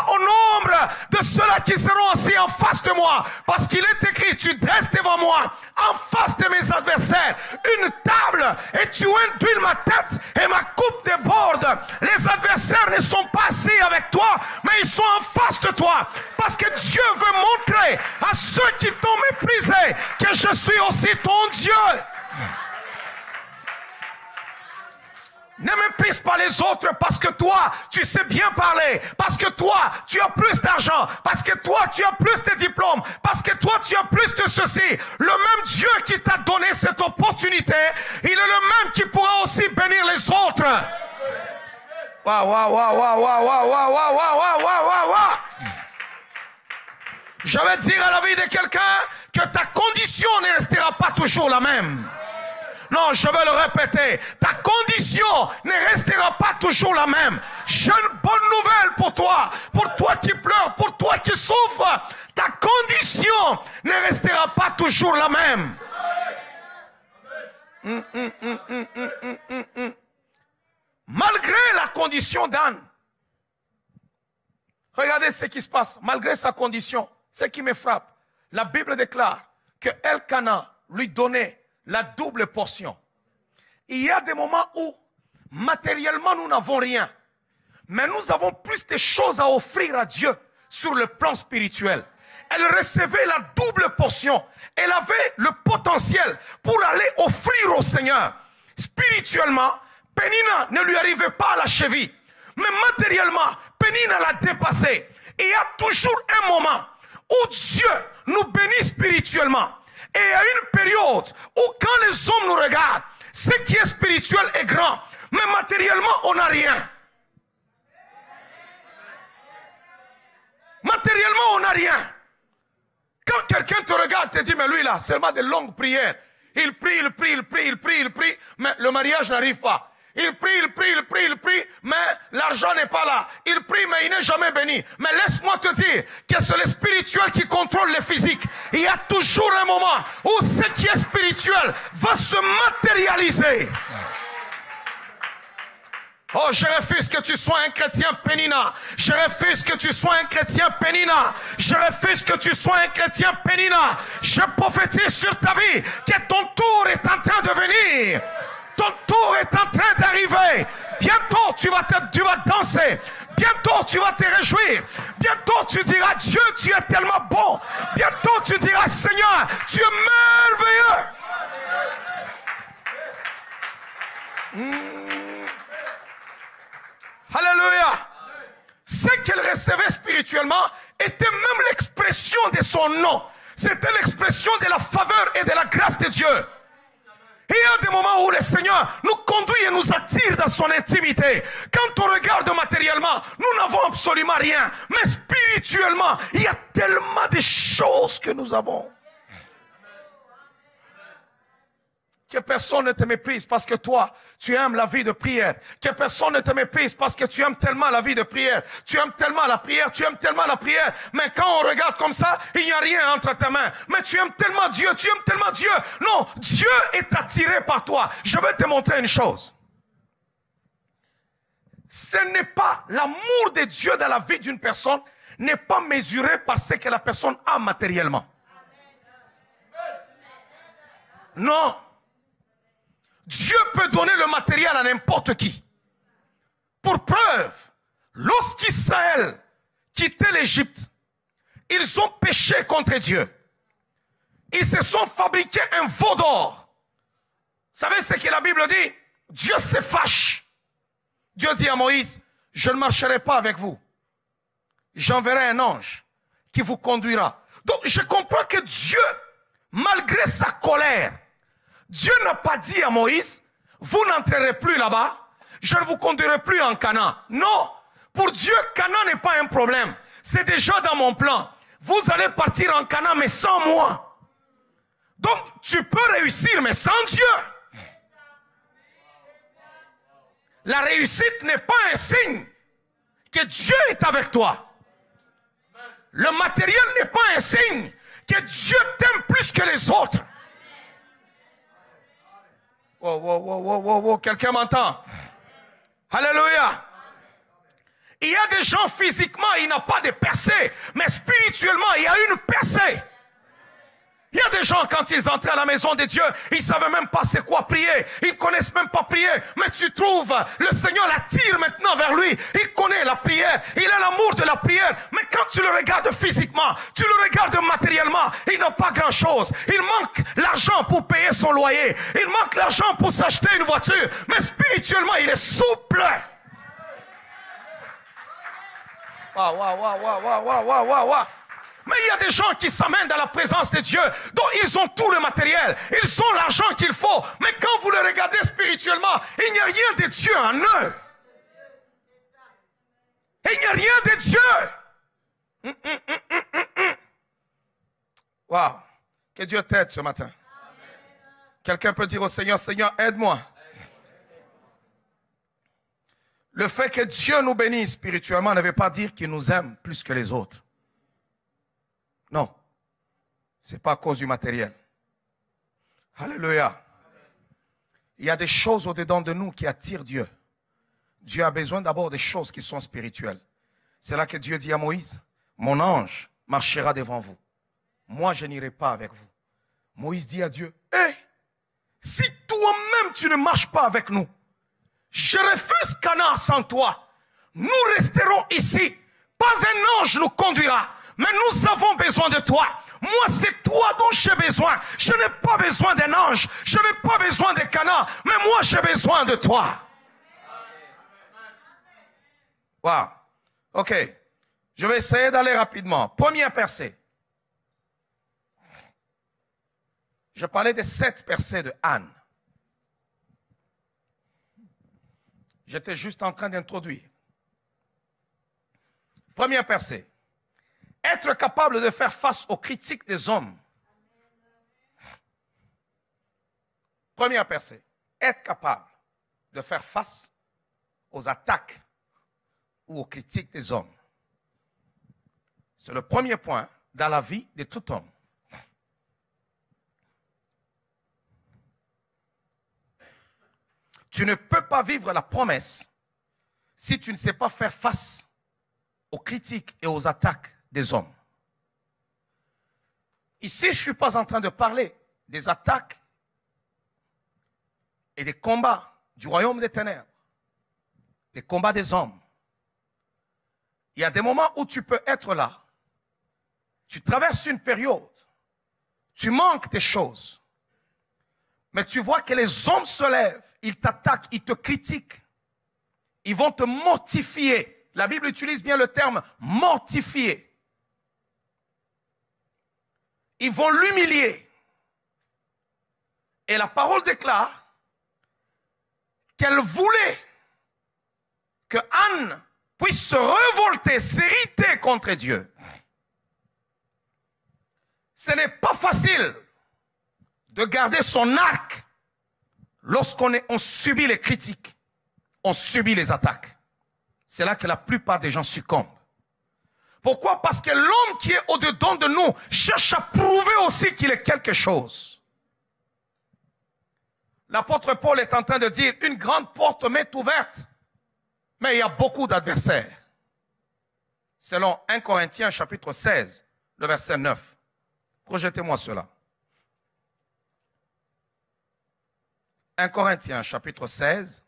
au nombre de ceux-là qui seront assis en face de moi. Parce qu'il est écrit, tu dresses devant moi, en face de mes adversaires, une table, et tu induis ma tête et ma coupe déborde. Les adversaires ne sont pas assis avec toi, mais ils sont en face de toi. Parce que Dieu veut montrer à ceux qui t'ont méprisé que je suis aussi ton Dieu. Ne méprise pas les autres parce que toi, tu sais bien parler. Parce que toi, tu as plus d'argent. Parce que toi, tu as plus de diplômes. Parce que toi, tu as plus de ceci. Le même Dieu qui t'a donné cette opportunité, il est le même qui pourra aussi bénir les autres. Waouh, waouh, waouh, waouh, waouh, waouh, waouh, waouh, waouh, waouh. Je vais dire à la vie de quelqu'un que ta condition ne restera pas toujours la même. Non, je vais le répéter. Ta condition ne restera pas toujours la même. J'ai une bonne nouvelle pour toi qui pleures, pour toi qui souffres. Ta condition ne restera pas toujours la même. Malgré la condition d'Anne, regardez ce qui se passe. Malgré sa condition, ce qui me frappe, la Bible déclare que Elkana lui donnait la double portion. Il y a des moments où matériellement nous n'avons rien, mais nous avons plus de choses à offrir à Dieu sur le plan spirituel. Elle recevait la double portion. Elle avait le potentiel pour aller offrir au Seigneur. Spirituellement, Pénina ne lui arrivait pas à la cheville, mais matériellement, Pénina l'a dépassé. Et il y a toujours un moment où Dieu nous bénit spirituellement. Et il y a une période où quand les hommes nous regardent, ce qui est spirituel est grand, mais matériellement on n'a rien. Matériellement on n'a rien. Quand quelqu'un te regarde, te dit mais lui là, seulement de longues prières. Il prie, mais le mariage n'arrive pas. Il prie, mais l'argent n'est pas là. Il prie, mais il n'est jamais béni. Mais laisse-moi te dire que c'est le spirituel qui contrôle le physique. Il y a toujours un moment où ce qui est spirituel va se matérialiser. Oh, je refuse que tu sois un chrétien Pénina. Je refuse que tu sois un chrétien Pénina. Je refuse que tu sois un chrétien Pénina. Je prophétise sur ta vie que ton tour est en train de venir. Ton tour est en train d'arriver. Bientôt, tu vas danser. Bientôt, tu vas te réjouir. Bientôt, tu diras, Dieu, tu es tellement bon. Bientôt, tu diras, Seigneur, tu es merveilleux. Alléluia. Ce qu'elle recevait spirituellement était même l'expression de son nom. C'était l'expression de la faveur et de la grâce de Dieu. Et il y a des moments où le Seigneur nous conduit et nous attire dans son intimité. Quand on regarde matériellement, nous n'avons absolument rien. Mais spirituellement, il y a tellement de choses que nous avons. Que personne ne te méprise parce que toi, tu aimes la vie de prière. Que personne ne te méprise parce que tu aimes tellement la vie de prière. Tu aimes tellement la prière, tu aimes tellement la prière. Mais quand on regarde comme ça, il n'y a rien entre tes mains. Mais tu aimes tellement Dieu, tu aimes tellement Dieu. Non, Dieu est attiré par toi. Je vais te montrer une chose. Ce n'est pas l'amour de Dieu dans la vie d'une personne, n'est pas mesuré par ce que la personne a matériellement. Non. Dieu peut donner le matériel à n'importe qui. Pour preuve, lorsqu'Israël quittait l'Égypte, ils ont péché contre Dieu. Ils se sont fabriqués un veau d'or. Vous savez ce que la Bible dit? Dieu se fâche. Dieu dit à Moïse, je ne marcherai pas avec vous. J'enverrai un ange qui vous conduira. Donc je comprends que Dieu, malgré sa colère, Dieu n'a pas dit à Moïse, vous n'entrerez plus là-bas, je ne vous conduirai plus en Canaan. Non, pour Dieu, Canaan n'est pas un problème. C'est déjà dans mon plan. Vous allez partir en Canaan, mais sans moi. Donc, tu peux réussir, mais sans Dieu. La réussite n'est pas un signe que Dieu est avec toi. Le matériel n'est pas un signe que Dieu t'aime plus que les autres. Quelqu'un m'entend? Alléluia. Il y a des gens physiquement, il n'a pas de percée, mais spirituellement, il y a une percée. Il y a des gens, quand ils entraient à la maison de Dieu, ils ne savaient même pas c'est quoi prier. Ils ne connaissent même pas prier. Mais tu trouves, le Seigneur l'attire maintenant vers lui. Il connaît la prière. Il a l'amour de la prière. Mais quand tu le regardes physiquement, tu le regardes matériellement, il n'a pas grand-chose. Il manque l'argent pour payer son loyer. Il manque l'argent pour s'acheter une voiture. Mais spirituellement, il est souple. Mais il y a des gens qui s'amènent dans la présence de Dieu, dont ils ont tout le matériel, ils ont l'argent qu'il faut, mais quand vous le regardez spirituellement, il n'y a rien de Dieu en eux. Il n'y a rien de Dieu. Wow. Que Dieu t'aide ce matin. Quelqu'un peut dire au Seigneur, Seigneur, aide-moi. Le fait que Dieu nous bénisse spirituellement ne veut pas dire qu'il nous aime plus que les autres. Non, ce n'est pas à cause du matériel. Alléluia. Il y a des choses au-dedans de nous qui attirent Dieu. Dieu a besoin d'abord des choses qui sont spirituelles. C'est là que Dieu dit à Moïse, mon ange marchera devant vous. Moi, je n'irai pas avec vous. Moïse dit à Dieu, hé, si toi-même tu ne marches pas avec nous, je refuse Canaan sans toi. Nous resterons ici. Pas un ange nous conduira. Mais nous avons besoin de toi. Moi, c'est toi dont j'ai besoin. Je n'ai pas besoin d'un ange. Je n'ai pas besoin de Canaan. Mais moi, j'ai besoin de toi. Wow. OK. Je vais essayer d'aller rapidement. Première percée. Je parlais des 7 percées de Anne. J'étais juste en train d'introduire. Première percée. Être capable de faire face aux critiques des hommes. Première percée. Être capable de faire face aux attaques ou aux critiques des hommes. C'est le premier point dans la vie de tout homme. Tu ne peux pas vivre la promesse si tu ne sais pas faire face aux critiques et aux attaques des hommes. Ici, je ne suis pas en train de parler des attaques et des combats du royaume des ténèbres. les combats des hommes. Il y a des moments où tu peux être là. Tu traverses une période. Tu manques des choses. Mais tu vois que les hommes se lèvent. Ils t'attaquent, ils te critiquent. Ils vont te mortifier. La Bible utilise bien le terme mortifier. Ils vont l'humilier. Et la parole déclare qu'elle voulait que Anne puisse se révolter, s'irriter contre Dieu. Ce n'est pas facile de garder son arc lorsqu'on subit les critiques, on subit les attaques. C'est là que la plupart des gens succombent. Pourquoi? Parce que l'homme qui est au-dedans de nous cherche à prouver aussi qu'il est quelque chose. L'apôtre Paul est en train de dire, une grande porte m'est ouverte, mais il y a beaucoup d'adversaires. Selon 1 Corinthiens chapitre 16, le verset 9. Projetez-moi cela. 1 Corinthiens chapitre 16,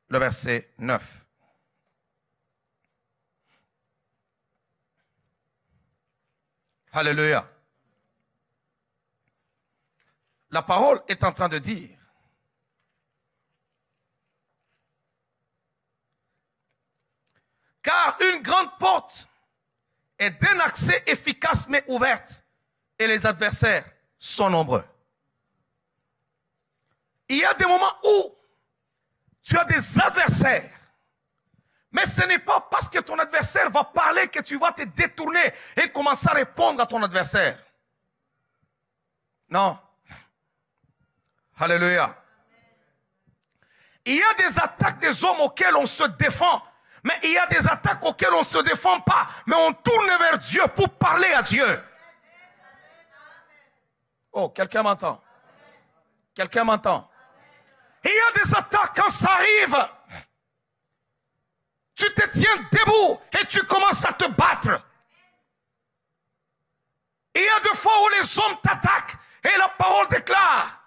le verset 9. Alléluia. La parole est en train de dire, car une grande porte est d'un accès efficace mais ouverte, et les adversaires sont nombreux. Il y a des moments où tu as des adversaires, mais ce n'est pas parce que ton adversaire va parler que tu vas te détourner et commencer à répondre à ton adversaire. Non. Alléluia. Il y a des attaques des hommes auxquelles on se défend, mais il y a des attaques auxquelles on ne se défend pas, mais on tourne vers Dieu pour parler à Dieu. Oh, quelqu'un m'entend? Quelqu'un m'entend? Il y a des attaques quand ça arrive. Tu te tiens debout et tu commences à te battre. Il y a des fois où les hommes t'attaquent et la parole déclare,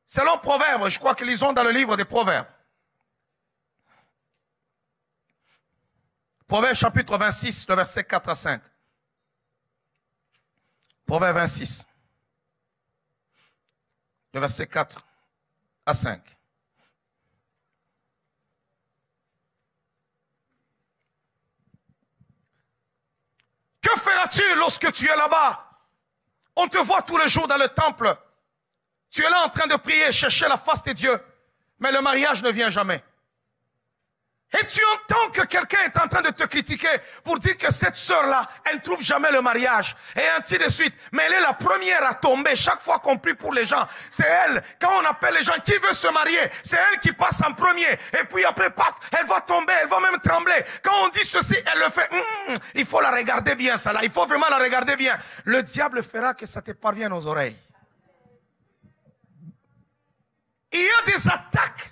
selon Proverbes, je crois qu'ils lisons dans le livre des Proverbes. Proverbes chapitre 26, le verset 4 à 5. Proverbes 26, le verset 4 à 5. Que feras-tu lorsque tu es là-bas? On te voit tous les jours dans le temple. Tu es là en train de prier, chercher la face de Dieu. Mais le mariage ne vient jamais. Et tu entends que quelqu'un est en train de te critiquer pour dire que cette sœur-là, elle ne trouve jamais le mariage. Et ainsi de suite. Mais elle est la première à tomber. Chaque fois qu'on prie pour les gens, c'est elle. Quand on appelle les gens qui veulent se marier, c'est elle qui passe en premier. Et puis après, paf, elle va tomber, elle va même trembler. Quand on dit ceci, elle le fait. Il faut la regarder bien, ça là. Il faut vraiment la regarder bien. Le diable fera que ça te parvienne aux oreilles. Il y a des attaques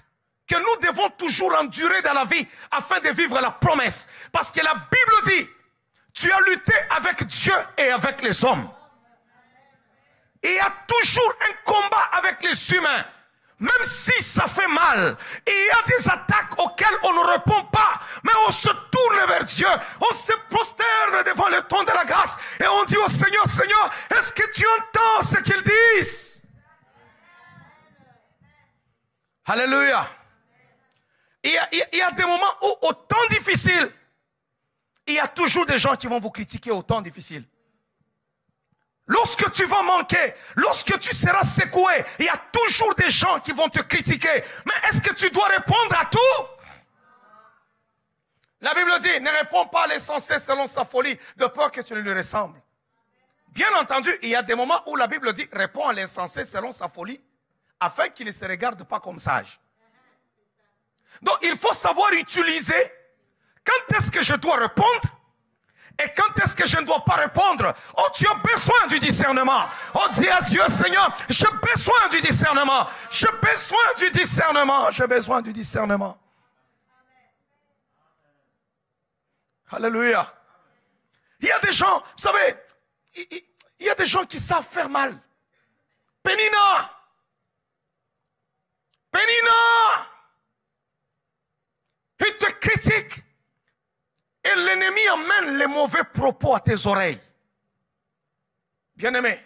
que nous devons toujours endurer dans la vie afin de vivre la promesse. Parce que la Bible dit, tu as lutté avec Dieu et avec les hommes. Il y a toujours un combat avec les humains. Même si ça fait mal, il y a des attaques auxquelles on ne répond pas, mais on se tourne vers Dieu, on se prosterne devant le trône de la grâce et on dit au Seigneur, Seigneur, est-ce que tu entends ce qu'ils disent? Alléluia. Il y a des moments où, au temps difficile, il y a toujours des gens qui vont vous critiquer au temps difficile. Lorsque tu vas manquer, lorsque tu seras secoué, il y a toujours des gens qui vont te critiquer. Mais est-ce que tu dois répondre à tout? La Bible dit, ne réponds pas à l'insensé selon sa folie, de peur que tu ne lui ressembles. Bien entendu, il y a des moments où la Bible dit, réponds à l'insensé selon sa folie, afin qu'il ne se regarde pas comme sage. Donc, il faut savoir utiliser quand est-ce que je dois répondre et quand est-ce que je ne dois pas répondre. Oh, tu as besoin du discernement. Oh, dis à Dieu, Seigneur, j'ai besoin du discernement. J'ai besoin du discernement. J'ai besoin du discernement. Alléluia. Il y a des gens, vous savez, il y a des gens qui savent faire mal. Pénina. Pénina. amène les mauvais propos à tes oreilles. Bien-aimé,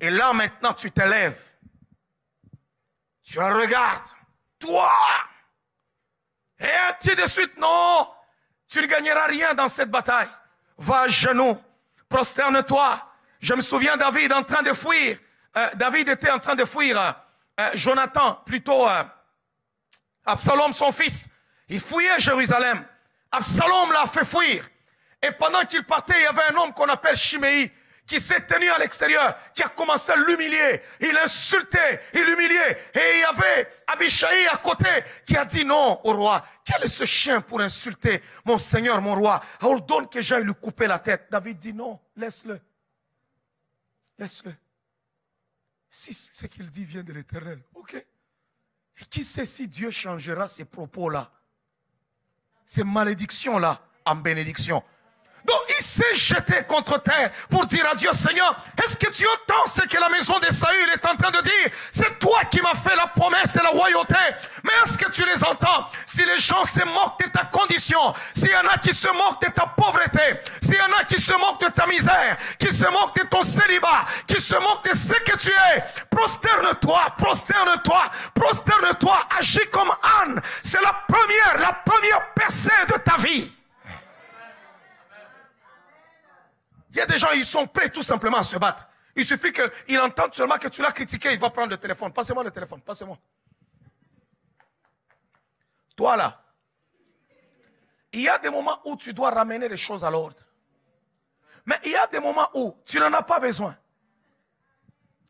et là maintenant tu te lèves. Tu regardes, toi, et ainsi de suite. Non, tu ne gagneras rien dans cette bataille. Va à genoux, prosterne-toi. Je me souviens David en train de fuir. David était en train de fuir Jonathan, plutôt Absalom, son fils. Il fouillait Jérusalem. Absalom l'a fait fuir. Et pendant qu'il partait, il y avait un homme qu'on appelle Shimei qui s'est tenu à l'extérieur, qui a commencé à l'humilier. Il insultait, il humiliait. Et il y avait Abishai à côté qui a dit non au roi. Quel est ce chien pour insulter mon Seigneur, mon roi? Ordonne que j'aille lui couper la tête. David dit non, laisse-le. Laisse-le. Si ce qu'il dit vient de l'Éternel, ok. Et qui sait si Dieu changera ces propos-là, ces malédictions-là en bénédiction. Donc il s'est jeté contre terre pour dire à Dieu, Seigneur, est-ce que tu entends ce que la maison de Saül est en train de dire? C'est toi qui m'as fait la promesse de la royauté. Mais est-ce que tu les entends? Si les gens se moquent de ta condition, s'il y en a qui se moquent de ta pauvreté, s'il y en a qui se moquent de ta misère, qui se moquent de ton célibat, qui se moquent de ce que tu es, prosterne-toi, prosterne-toi, prosterne-toi, agis comme Anne. C'est la première percée de ta vie. Il y a des gens, ils sont prêts tout simplement à se battre. Il suffit qu'ils entendent seulement que tu l'as critiqué, il va prendre le téléphone. Passez-moi le téléphone, passez-moi. Toi là, il y a des moments où tu dois ramener les choses à l'ordre. Mais il y a des moments où tu n'en as pas besoin.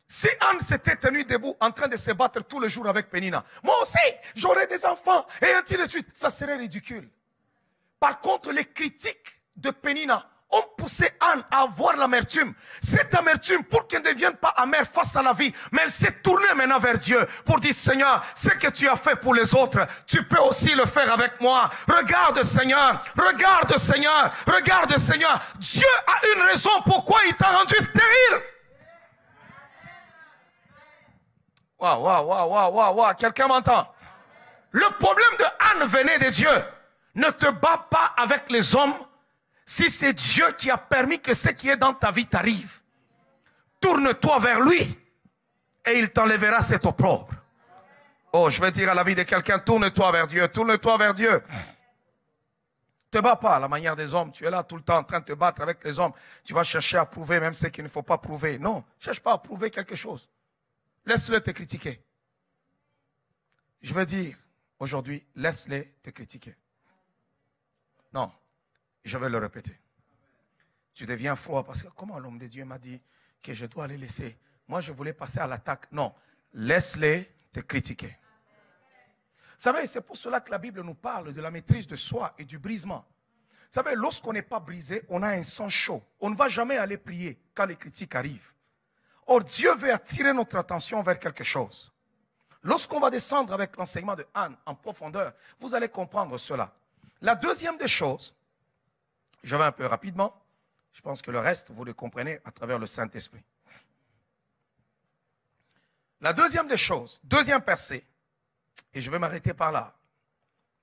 Si Anne s'était tenue debout en train de se battre tous les jours avec Pénina, moi aussi, j'aurais des enfants, et ainsi de suite, ça serait ridicule. Par contre, les critiques de Pénina ont poussé Anne à avoir l'amertume. Cette amertume, pour qu'elle ne devienne pas amère face à la vie, mais elle s'est tournée maintenant vers Dieu pour dire, Seigneur, ce que tu as fait pour les autres, tu peux aussi le faire avec moi. Regarde Seigneur, regarde Seigneur, regarde Seigneur. Dieu a une raison pourquoi il t'a rendu stérile. Waouh, quelqu'un m'entend? Le problème de Anne venait de Dieu. Ne te bats pas avec les hommes. Si c'est Dieu qui a permis que ce qui est dans ta vie t'arrive, tourne-toi vers lui et il t'enlèvera cet opprobre. Oh, je vais dire à la vie de quelqu'un, tourne-toi vers Dieu, tourne-toi vers Dieu. Ne te bats pas à la manière des hommes. Tu es là tout le temps en train de te battre avec les hommes. Tu vas chercher à prouver même ce qu'il ne faut pas prouver. Non, ne cherche pas à prouver quelque chose. Laisse-le te critiquer. Je vais dire aujourd'hui, laisse-les te critiquer. Non. Je vais le répéter. Tu deviens froid parce que comment l'homme de Dieu m'a dit que je dois les laisser? Moi, je voulais passer à l'attaque. Non, laisse-les te critiquer. Vous savez, c'est pour cela que la Bible nous parle de la maîtrise de soi et du brisement. Vous savez, lorsqu'on n'est pas brisé, on a un sang chaud. On ne va jamais aller prier quand les critiques arrivent. Or, Dieu veut attirer notre attention vers quelque chose. Lorsqu'on va descendre avec l'enseignement de Anne en profondeur, vous allez comprendre cela. La deuxième des choses, je vais un peu rapidement. Je pense que le reste, vous le comprenez à travers le Saint-Esprit. La deuxième des choses, deuxième percée, et je vais m'arrêter par là.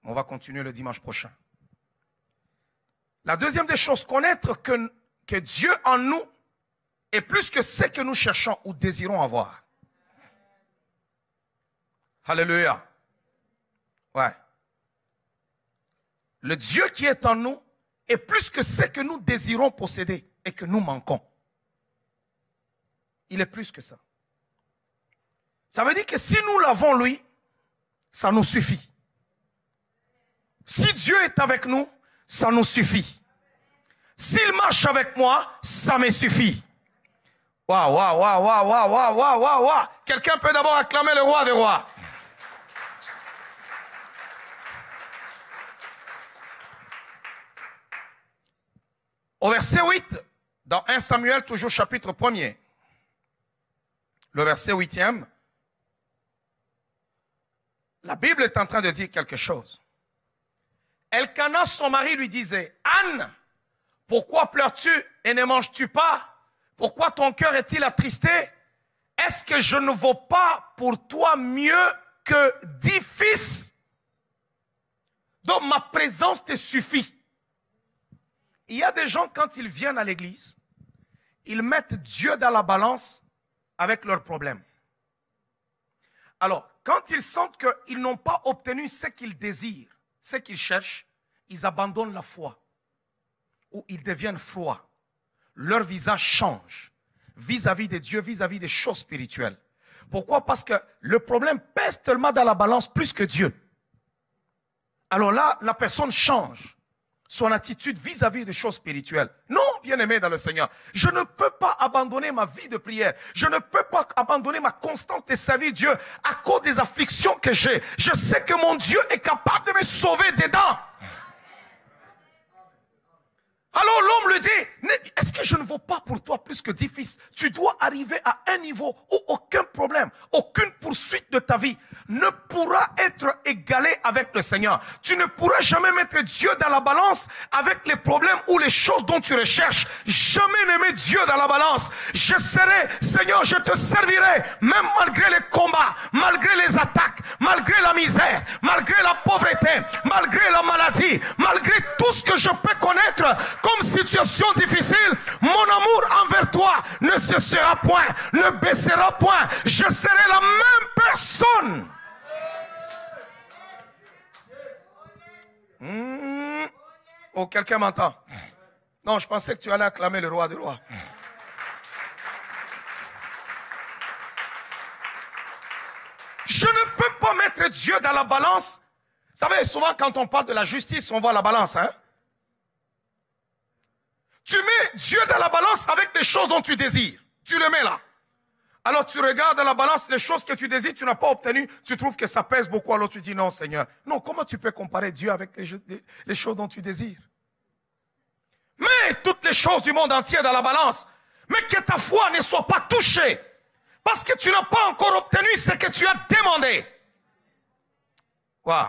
On va continuer le dimanche prochain. La deuxième des choses, connaître que Dieu en nous est plus que ce que nous cherchons ou désirons avoir. Alléluia. Ouais. Le Dieu qui est en nous est plus que ce que nous désirons posséder et que nous manquons. Il est plus que ça. Ça veut dire que si nous l'avons lui, ça nous suffit. Si Dieu est avec nous, ça nous suffit. S'il marche avec moi, ça me suffit. Waouh. Quelqu'un peut d'abord acclamer le roi des rois. Au verset 8, dans 1 Samuel, toujours chapitre 1er, le verset 8e, la Bible est en train de dire quelque chose. Elkana, son mari, lui disait, Anne, pourquoi pleures-tu et ne manges-tu pas? Pourquoi ton cœur est-il attristé? Est-ce que je ne vaux pas pour toi mieux que 10 fils? Donc ma présence te suffit. Il y a des gens, quand ils viennent à l'église, ils mettent Dieu dans la balance avec leurs problèmes. Alors, quand ils sentent qu'ils n'ont pas obtenu ce qu'ils désirent, ce qu'ils cherchent, ils abandonnent la foi. Ou ils deviennent froids. Leur visage change vis-à-vis de Dieu, vis-à-vis des choses spirituelles. Pourquoi? Parce que le problème pèse tellement dans la balance plus que Dieu. Alors là, la personne change son attitude vis-à-vis des choses spirituelles. Non, bien-aimé dans le Seigneur, je ne peux pas abandonner ma vie de prière. Je ne peux pas abandonner ma constance de servir Dieu à cause des afflictions que j'ai. Je sais que mon Dieu est capable de me sauver dedans. Alors l'homme lui dit, est-ce que je ne vaux pas pour toi plus que 10 fils? Tu dois arriver à un niveau où aucun problème, aucune poursuite de ta vie ne pourra être égalée avec le Seigneur. Tu ne pourras jamais mettre Dieu dans la balance avec les problèmes ou les choses dont tu recherches. Jamais ne mets Dieu dans la balance. Je serai, Seigneur, je te servirai, même malgré les combats, malgré les attaques, malgré la misère, malgré la pauvreté, malgré la maladie, malgré tout ce que je peux connaître comme situation difficile, mon amour envers toi ne cessera point, ne baissera point. Je serai la même personne. Oh, quelqu'un m'entend? Non, je pensais que tu allais acclamer le roi des rois. Je ne peux pas mettre Dieu dans la balance. Vous savez, souvent quand on parle de la justice, on voit la balance, hein? Tu mets Dieu dans la balance avec les choses dont tu désires. Tu le mets là. Alors tu regardes dans la balance les choses que tu désires, tu n'as pas obtenu, tu trouves que ça pèse beaucoup, alors tu dis non Seigneur. Non, comment tu peux comparer Dieu avec les choses dont tu désires? Mets toutes les choses du monde entier dans la balance, mais que ta foi ne soit pas touchée, parce que tu n'as pas encore obtenu ce que tu as demandé. Wow.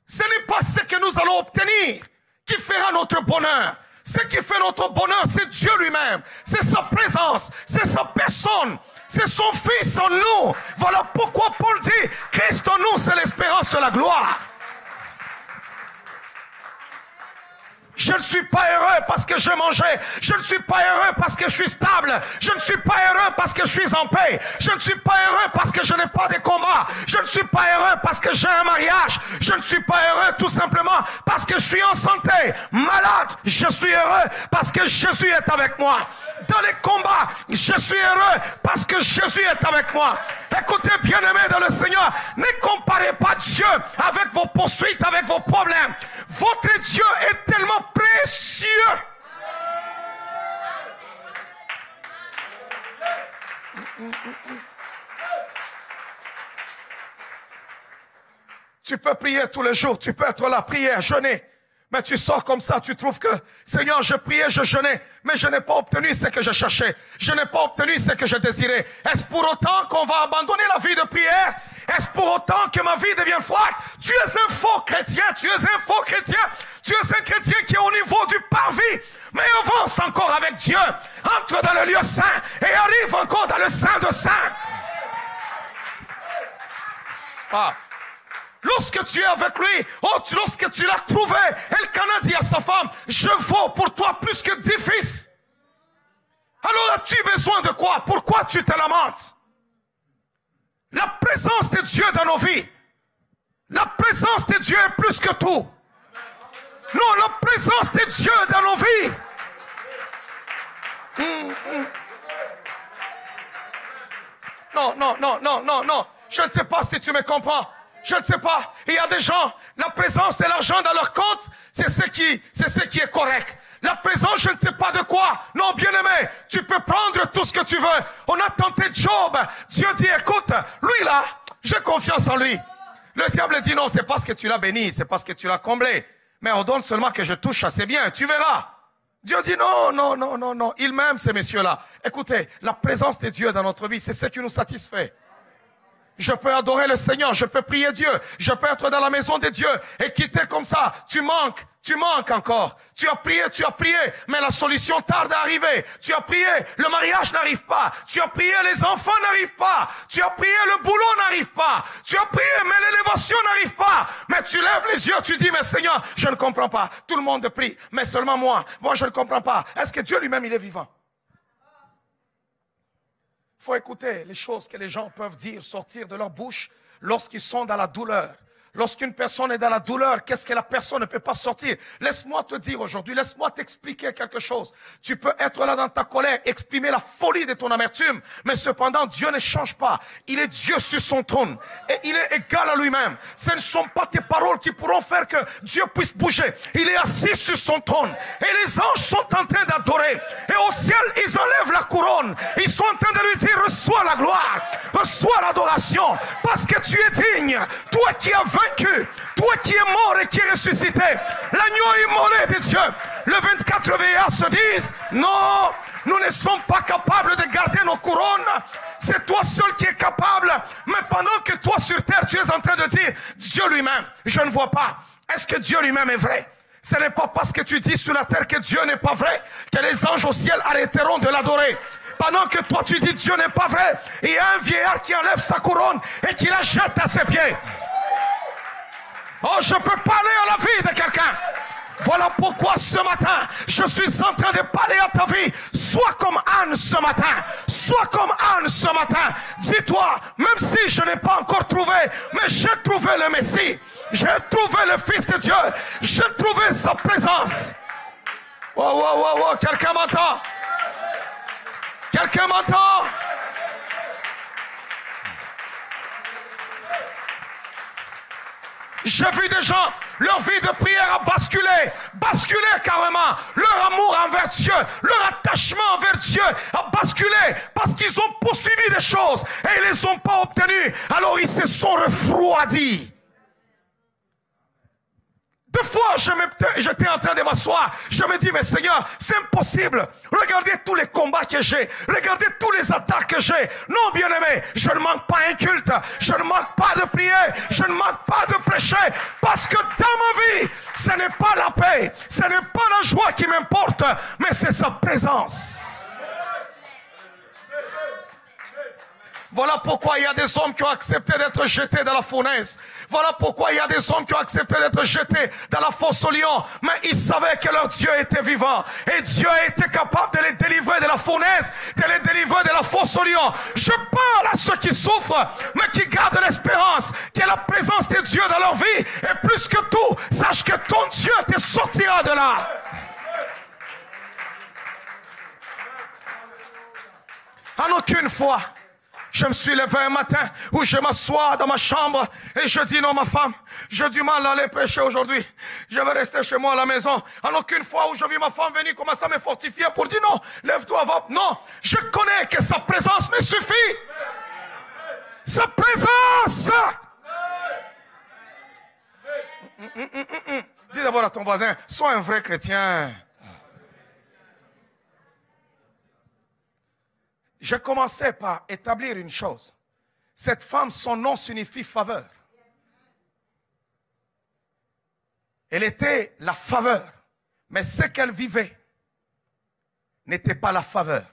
Ce n'est pas ce que nous allons obtenir qui fera notre bonheur. Ce qui fait notre bonheur, c'est Dieu lui-même. C'est sa présence, c'est sa personne, c'est son Fils en nous. Voilà pourquoi Paul dit, Christ en nous, c'est l'espérance de la gloire. Je ne suis pas heureux parce que je mangeais. Je ne suis pas heureux parce que je suis stable. Je ne suis pas heureux parce que je suis en paix. Je ne suis pas heureux parce que je n'ai pas de combat. Je ne suis pas heureux parce que j'ai un mariage. Je ne suis pas heureux tout simplement parce que je suis en santé. Malade, je suis heureux parce que Jésus est avec moi. Dans les combats, je suis heureux parce que Jésus est avec moi. Écoutez, bien-aimés dans le Seigneur, ne comparez pas Dieu avec vos poursuites, avec vos problèmes. Votre Dieu est tellement précieux. Tu peux prier tous les jours, tu peux être là, prier, jeûner. Mais tu sors comme ça, tu trouves que, Seigneur, je priais, je jeûnais, mais je n'ai pas obtenu ce que je cherchais. Je n'ai pas obtenu ce que je désirais. Est-ce pour autant qu'on va abandonner la vie de prière? Est-ce pour autant que ma vie devient froide? Tu es un faux chrétien, tu es un faux chrétien. Tu es un chrétien qui est au niveau du parvis. Mais avance encore avec Dieu. Entre dans le lieu saint et arrive encore dans le saint de saints. Ah. Lorsque tu es avec lui, lorsque tu l'as trouvé, Elkana dit à sa femme, je vaux pour toi plus que 10 fils. Alors as-tu besoin de quoi? Pourquoi tu te lamentes? La présence de Dieu dans nos vies. La présence de Dieu est plus que tout. Non, la présence de Dieu dans nos vies. Non. Je ne sais pas si tu me comprends. Je ne sais pas. Il y a des gens, la présence de l'argent dans leur compte, c'est ce qui est correct. La présence, je ne sais pas de quoi. Non, bien-aimé, tu peux prendre tout ce que tu veux. On a tenté Job. Dieu dit, écoute, lui là, j'ai confiance en lui. Le diable dit, non, c'est parce que tu l'as béni, c'est parce que tu l'as comblé. Mais on donne seulement que je touche à ses biens, tu verras. Dieu dit, non. Il m'aime, ces messieurs-là. Écoutez, la présence de Dieu dans notre vie, c'est ce qui nous satisfait. Je peux adorer le Seigneur, je peux prier Dieu, je peux être dans la maison de Dieu et quitter comme ça. Tu manques, Tu manques encore. Tu as prié, mais la solution tarde à arriver. Tu as prié, le mariage n'arrive pas. Tu as prié, les enfants n'arrivent pas. Tu as prié, le boulot n'arrive pas. Tu as prié, mais l'élévation n'arrive pas. Mais tu lèves les yeux, tu dis, mais Seigneur, je ne comprends pas. Tout le monde prie, mais seulement moi. Moi, je ne comprends pas. Est-ce que Dieu lui-même, il est vivant? Il faut écouter les choses que les gens peuvent dire, sortir de leur bouche lorsqu'ils sont dans la douleur. Lorsqu'une personne est dans la douleur, qu'est-ce que la personne ne peut pas sortir? Laisse-moi te dire aujourd'hui, laisse-moi t'expliquer quelque chose. Tu peux être là dans ta colère, exprimer la folie de ton amertume, mais cependant, Dieu ne change pas. Il est Dieu sur son trône et il est égal à lui-même. Ce ne sont pas tes paroles qui pourront faire que Dieu puisse bouger. Il est assis sur son trône et les anges sont en train d'adorer. Et au ciel, ils enlèvent la couronne. Ils sont en train de lui dire, reçois la gloire, reçois l'adoration, parce que tu es digne. Toi qui as vaincu, toi qui es mort et qui es ressuscité, l'agneau immolé de Dieu. Le 24 veillards se disent, non, nous ne sommes pas capables de garder nos couronnes. C'est toi seul qui es capable. Mais pendant que toi sur terre, tu es en train de dire, Dieu lui-même, je ne vois pas. Est-ce que Dieu lui-même est vrai? Ce n'est pas parce que tu dis sur la terre que Dieu n'est pas vrai que les anges au ciel arrêteront de l'adorer. Pendant que toi tu dis Dieu n'est pas vrai, il y a un vieillard qui enlève sa couronne et qui la jette à ses pieds. Oh, je peux parler à la vie de quelqu'un. Voilà pourquoi ce matin, je suis en train de parler à ta vie. Sois comme Anne ce matin. Sois comme Anne ce matin. Dis-toi, même si je n'ai pas encore trouvé, mais j'ai trouvé le Messie. J'ai trouvé le Fils de Dieu. J'ai trouvé sa présence. Oh, quelqu'un m'entend? Quelqu'un m'entend? J'ai vu des gens, leur vie de prière a basculé carrément. Leur amour envers Dieu, leur attachement envers Dieu a basculé parce qu'ils ont poursuivi des choses et ils ne les ont pas obtenues. Alors ils se sont refroidis. Deux fois, j'étais en train de m'asseoir. Je me dis, mais Seigneur, c'est impossible. Regardez tous les combats que j'ai. Regardez tous les attaques que j'ai. Non, bien-aimé, je ne manque pas un culte. Je ne manque pas de prier. Je ne manque pas de prêcher. Parce que dans ma vie, ce n'est pas la paix. Ce n'est pas la joie qui m'importe. Mais c'est sa présence. Voilà pourquoi il y a des hommes qui ont accepté d'être jetés dans la fournaise. Voilà pourquoi il y a des hommes qui ont accepté d'être jetés dans la fosse aux lions. Mais ils savaient que leur Dieu était vivant. Et Dieu a été capable de les délivrer de la fournaise, de les délivrer de la fosse aux lions. Je parle à ceux qui souffrent, mais qui gardent l'espérance que la présence de Dieu dans leur vie. Et plus que tout, sache que ton Dieu te sortira de là. En aucune fois, je me suis levé un matin où je m'assois dans ma chambre et je dis non ma femme, j'ai du mal à aller prêcher aujourd'hui. Je vais rester chez moi à la maison. En aucune fois où je vis ma femme venir commencer à me fortifier pour dire non, lève-toi, va. Non, je connais que sa présence me suffit. Sa présence. Dis d'abord à ton voisin, sois un vrai chrétien. Je commençais par établir une chose. Cette femme, son nom signifie faveur. Elle était la faveur. Mais ce qu'elle vivait n'était pas la faveur.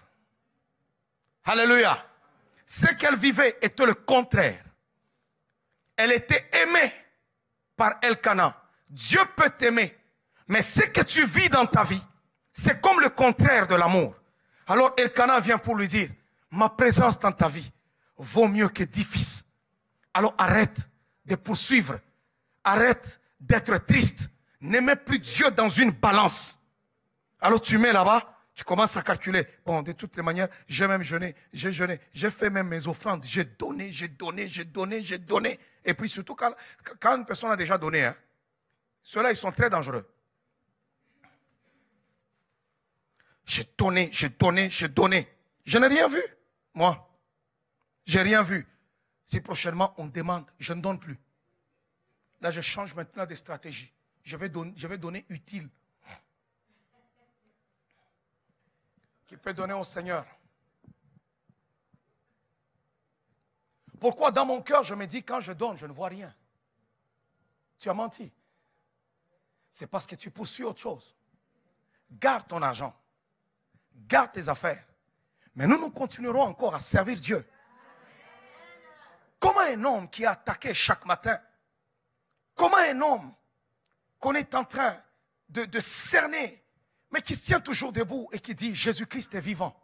Alléluia. Ce qu'elle vivait était le contraire. Elle était aimée par Elkanah. Dieu peut t'aimer. Mais ce que tu vis dans ta vie, c'est comme le contraire de l'amour. Alors Elkanah vient pour lui dire, ma présence dans ta vie vaut mieux que 10 fils. Alors arrête de poursuivre. Arrête d'être triste. Ne mets plus Dieu dans une balance. Alors tu mets là-bas, tu commences à calculer. Bon, de toutes les manières, j'ai même jeûné, j'ai fait même mes offrandes, j'ai donné. Et puis surtout quand une personne a déjà donné, hein, ceux-là, ils sont très dangereux. J'ai donné. Je n'ai rien vu. Moi, j'ai rien vu. Si prochainement on me demande, je ne donne plus. Là, je change maintenant de stratégie. Je vais donner utile. Qui peut donner au Seigneur. Pourquoi dans mon cœur, je me dis, quand je donne, je ne vois rien. Tu as menti. c'est parce que tu poursuis autre chose. Garde ton argent. Garde tes affaires. Mais nous continuerons encore à servir Dieu. Comment un homme qui est attaqué chaque matin, comment un homme qu'on est en train de cerner, mais qui se tient toujours debout et qui dit Jésus-Christ est vivant.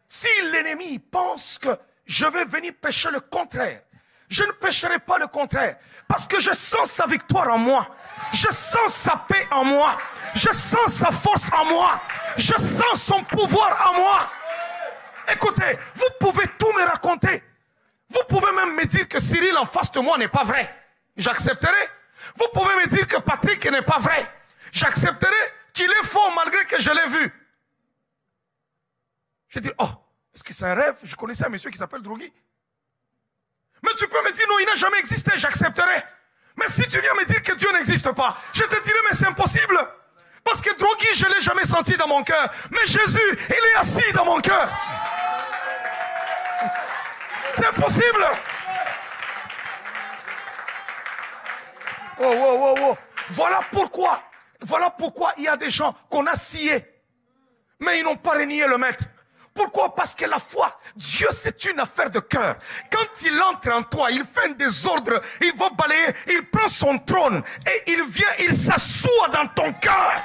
Si l'ennemi pense que je vais venir prêcher le contraire, je ne prêcherai pas le contraire. Parce que je sens sa victoire en moi. Je sens sa paix en moi. Je sens sa force en moi. Je sens son pouvoir en moi. Écoutez, vous pouvez tout me raconter. Vous pouvez même me dire que Cyril en face de moi n'est pas vrai. J'accepterai. Vous pouvez me dire que Patrick n'est pas vrai. J'accepterai qu'il est faux malgré que je l'ai vu. Je dis, oh, est-ce que c'est un rêve? Je connaissais un monsieur qui s'appelle Drogui. Mais tu peux me dire, non, il n'a jamais existé, j'accepterai. Mais si tu viens me dire que Dieu n'existe pas, je te dirai, mais c'est impossible. Parce que Drogui, je ne l'ai jamais senti dans mon cœur. Mais Jésus, il est assis dans mon cœur. C'est impossible. Oh, oh, oh, oh. Voilà pourquoi il y a des gens qu'on a sciés, mais ils n'ont pas renié le maître. Pourquoi? Parce que la foi, Dieu, c'est une affaire de cœur. Quand il entre en toi, il fait un désordre, il va balayer, il prend son trône et il vient, il s'assoit dans ton cœur.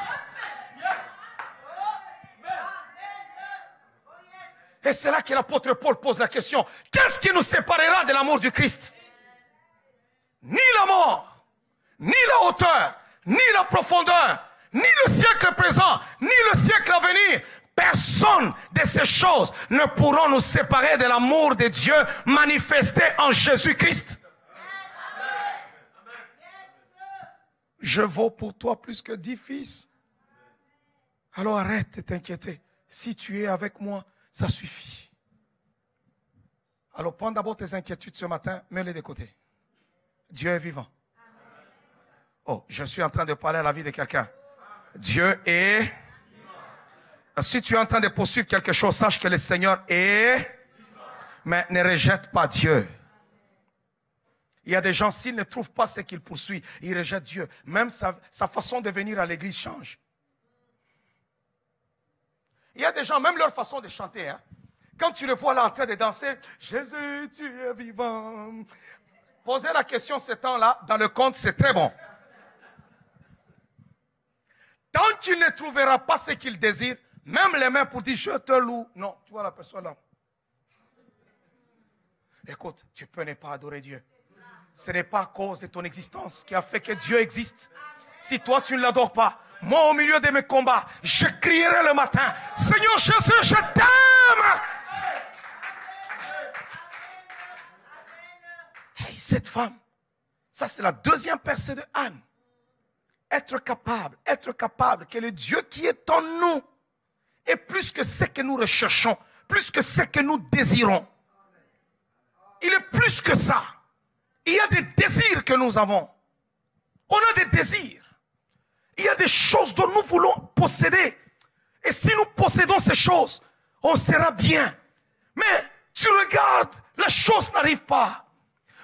Et c'est là que l'apôtre Paul pose la question, qu'est-ce qui nous séparera de l'amour du Christ? Ni la mort, ni la hauteur, ni la profondeur, ni le siècle présent, ni le siècle à venir. Personne de ces choses ne pourront nous séparer de l'amour de Dieu manifesté en Jésus-Christ. Je vaux pour toi plus que 10 fils. Alors arrête de t'inquiéter. Si tu es avec moi, ça suffit. Alors prends d'abord tes inquiétudes ce matin, mets-les de côté. Dieu est vivant. Oh, je suis en train de parler à la vie de quelqu'un. Dieu est... Si tu es en train de poursuivre quelque chose, sache que le Seigneur est... Mais ne rejette pas Dieu. Il y a des gens, s'ils ne trouvent pas ce qu'ils poursuivent, ils rejettent Dieu. Même sa façon de venir à l'église change. Il y a des gens, même leur façon de chanter, hein, quand tu les vois là en train de danser, Jésus, tu es vivant. Poser la question ce temps-là, dans le conte, c'est très bon. Tant qu'il ne trouvera pas ce qu'il désire, même les mains pour dire je te loue. Non, tu vois la personne là. Écoute, tu peux ne pas adorer Dieu. Ce n'est pas à cause de ton existence qui a fait que Dieu existe. Si toi tu ne l'adores pas, moi au milieu de mes combats, je crierai le matin, Seigneur Jésus, je t'aime. Hey, cette femme, ça c'est la deuxième percée de Anne. Être capable que le Dieu qui est en nous est plus que ce que nous recherchons, plus que ce que nous désirons. Il est plus que ça. Il y a des désirs que nous avons. On a des désirs. Il y a des choses dont nous voulons posséder. Et si nous possédons ces choses, on sera bien. Mais tu regardes, la chose n'arrive pas.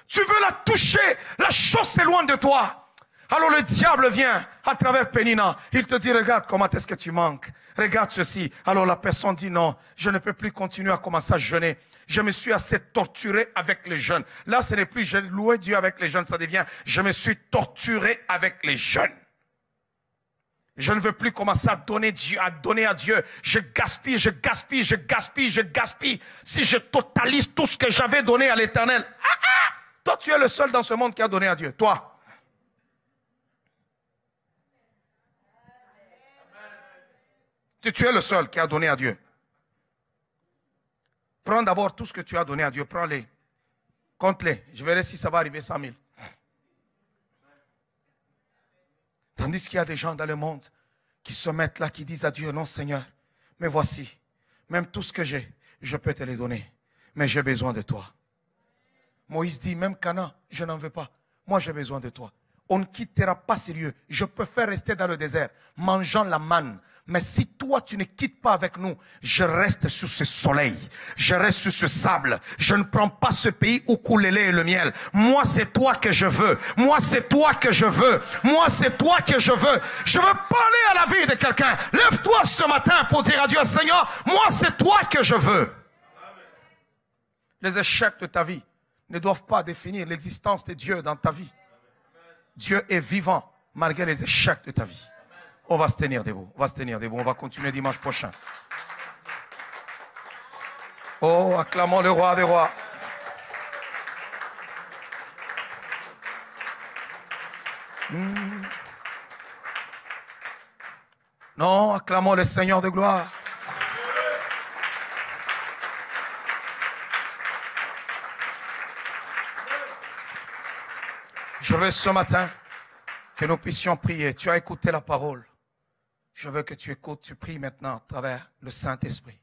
Tu veux la toucher, la chose s'éloigne de toi. Alors le diable vient à travers Pénina. Il te dit, regarde comment est-ce que tu manques. Regarde ceci. Alors la personne dit, non, je ne peux plus continuer à commencer à jeûner. Je me suis assez torturé avec les jeûnes. Là, ce n'est plus, je louais Dieu avec les jeûnes. Ça devient, je me suis torturé avec les jeûnes. Je ne veux plus commencer à donner à Dieu. Je gaspille. Si je totalise tout ce que j'avais donné à l'Éternel. Toi, tu es le seul dans ce monde qui a donné à Dieu. Toi. Tu es le seul qui a donné à Dieu. Prends d'abord tout ce que tu as donné à Dieu. Prends-les. Compte-les. Je verrai si ça va arriver 100 000. Tandis qu'il y a des gens dans le monde qui se mettent là, qui disent à Dieu, non Seigneur, mais voici, même tout ce que j'ai, je peux te les donner. Mais j'ai besoin de toi. Moïse dit, même Canaan, je n'en veux pas. Moi, j'ai besoin de toi. On ne quittera pas ces lieux. Je préfère rester dans le désert, mangeant la manne. Mais si toi, tu ne quittes pas avec nous, je reste sous ce soleil. Je reste sous ce sable. Je ne prends pas ce pays où coule le lait et le miel. Moi, c'est toi que je veux. Moi, c'est toi que je veux. Moi, c'est toi que je veux. Je veux parler à la vie de quelqu'un. Lève-toi ce matin pour dire à Dieu, Seigneur, moi, c'est toi que je veux. Les échecs de ta vie ne doivent pas définir l'existence de Dieu dans ta vie. Dieu est vivant malgré les échecs de ta vie. On va se tenir debout. On va se tenir debout. On va continuer dimanche prochain. Oh, acclamons le roi des rois. Non, acclamons le Seigneur de gloire. Je veux ce matin que nous puissions prier. Tu as écouté la parole. Je veux que tu écoutes, tu pries maintenant à travers le Saint-Esprit.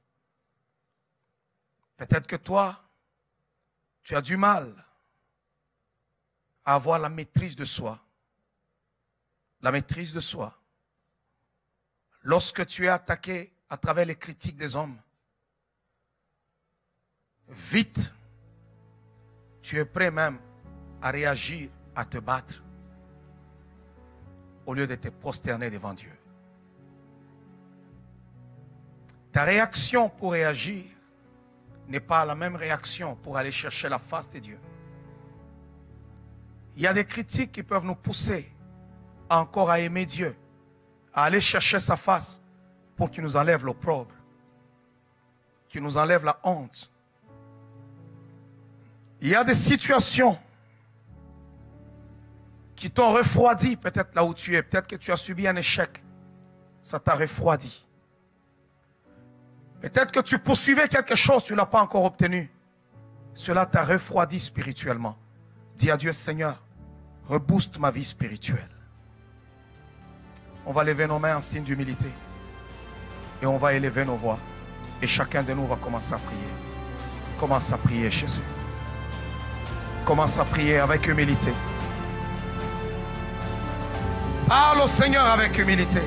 Peut-être que toi, tu as du mal à avoir la maîtrise de soi. La maîtrise de soi. Lorsque tu es attaqué à travers les critiques des hommes, vite, tu es prêt même à réagir, à te battre, au lieu de te prosterner devant Dieu. Ta réaction pour réagir n'est pas la même réaction pour aller chercher la face de Dieu. Il y a des critiques qui peuvent nous pousser encore à aimer Dieu, à aller chercher sa face pour qu'il nous enlève l'opprobre, qu'il nous enlève la honte. Il y a des situations qui t'ont refroidi, peut-être là où tu es, peut-être que tu as subi un échec, ça t'a refroidi. Peut-être que tu poursuivais quelque chose, tu ne l'as pas encore obtenu. Cela t'a refroidi spirituellement. Dis à Dieu, Seigneur, rebooste ma vie spirituelle. On va lever nos mains en signe d'humilité. Et on va élever nos voix. Et chacun de nous va commencer à prier. Commence à prier, Jésus. Commence à prier avec humilité. Parle au Seigneur avec humilité.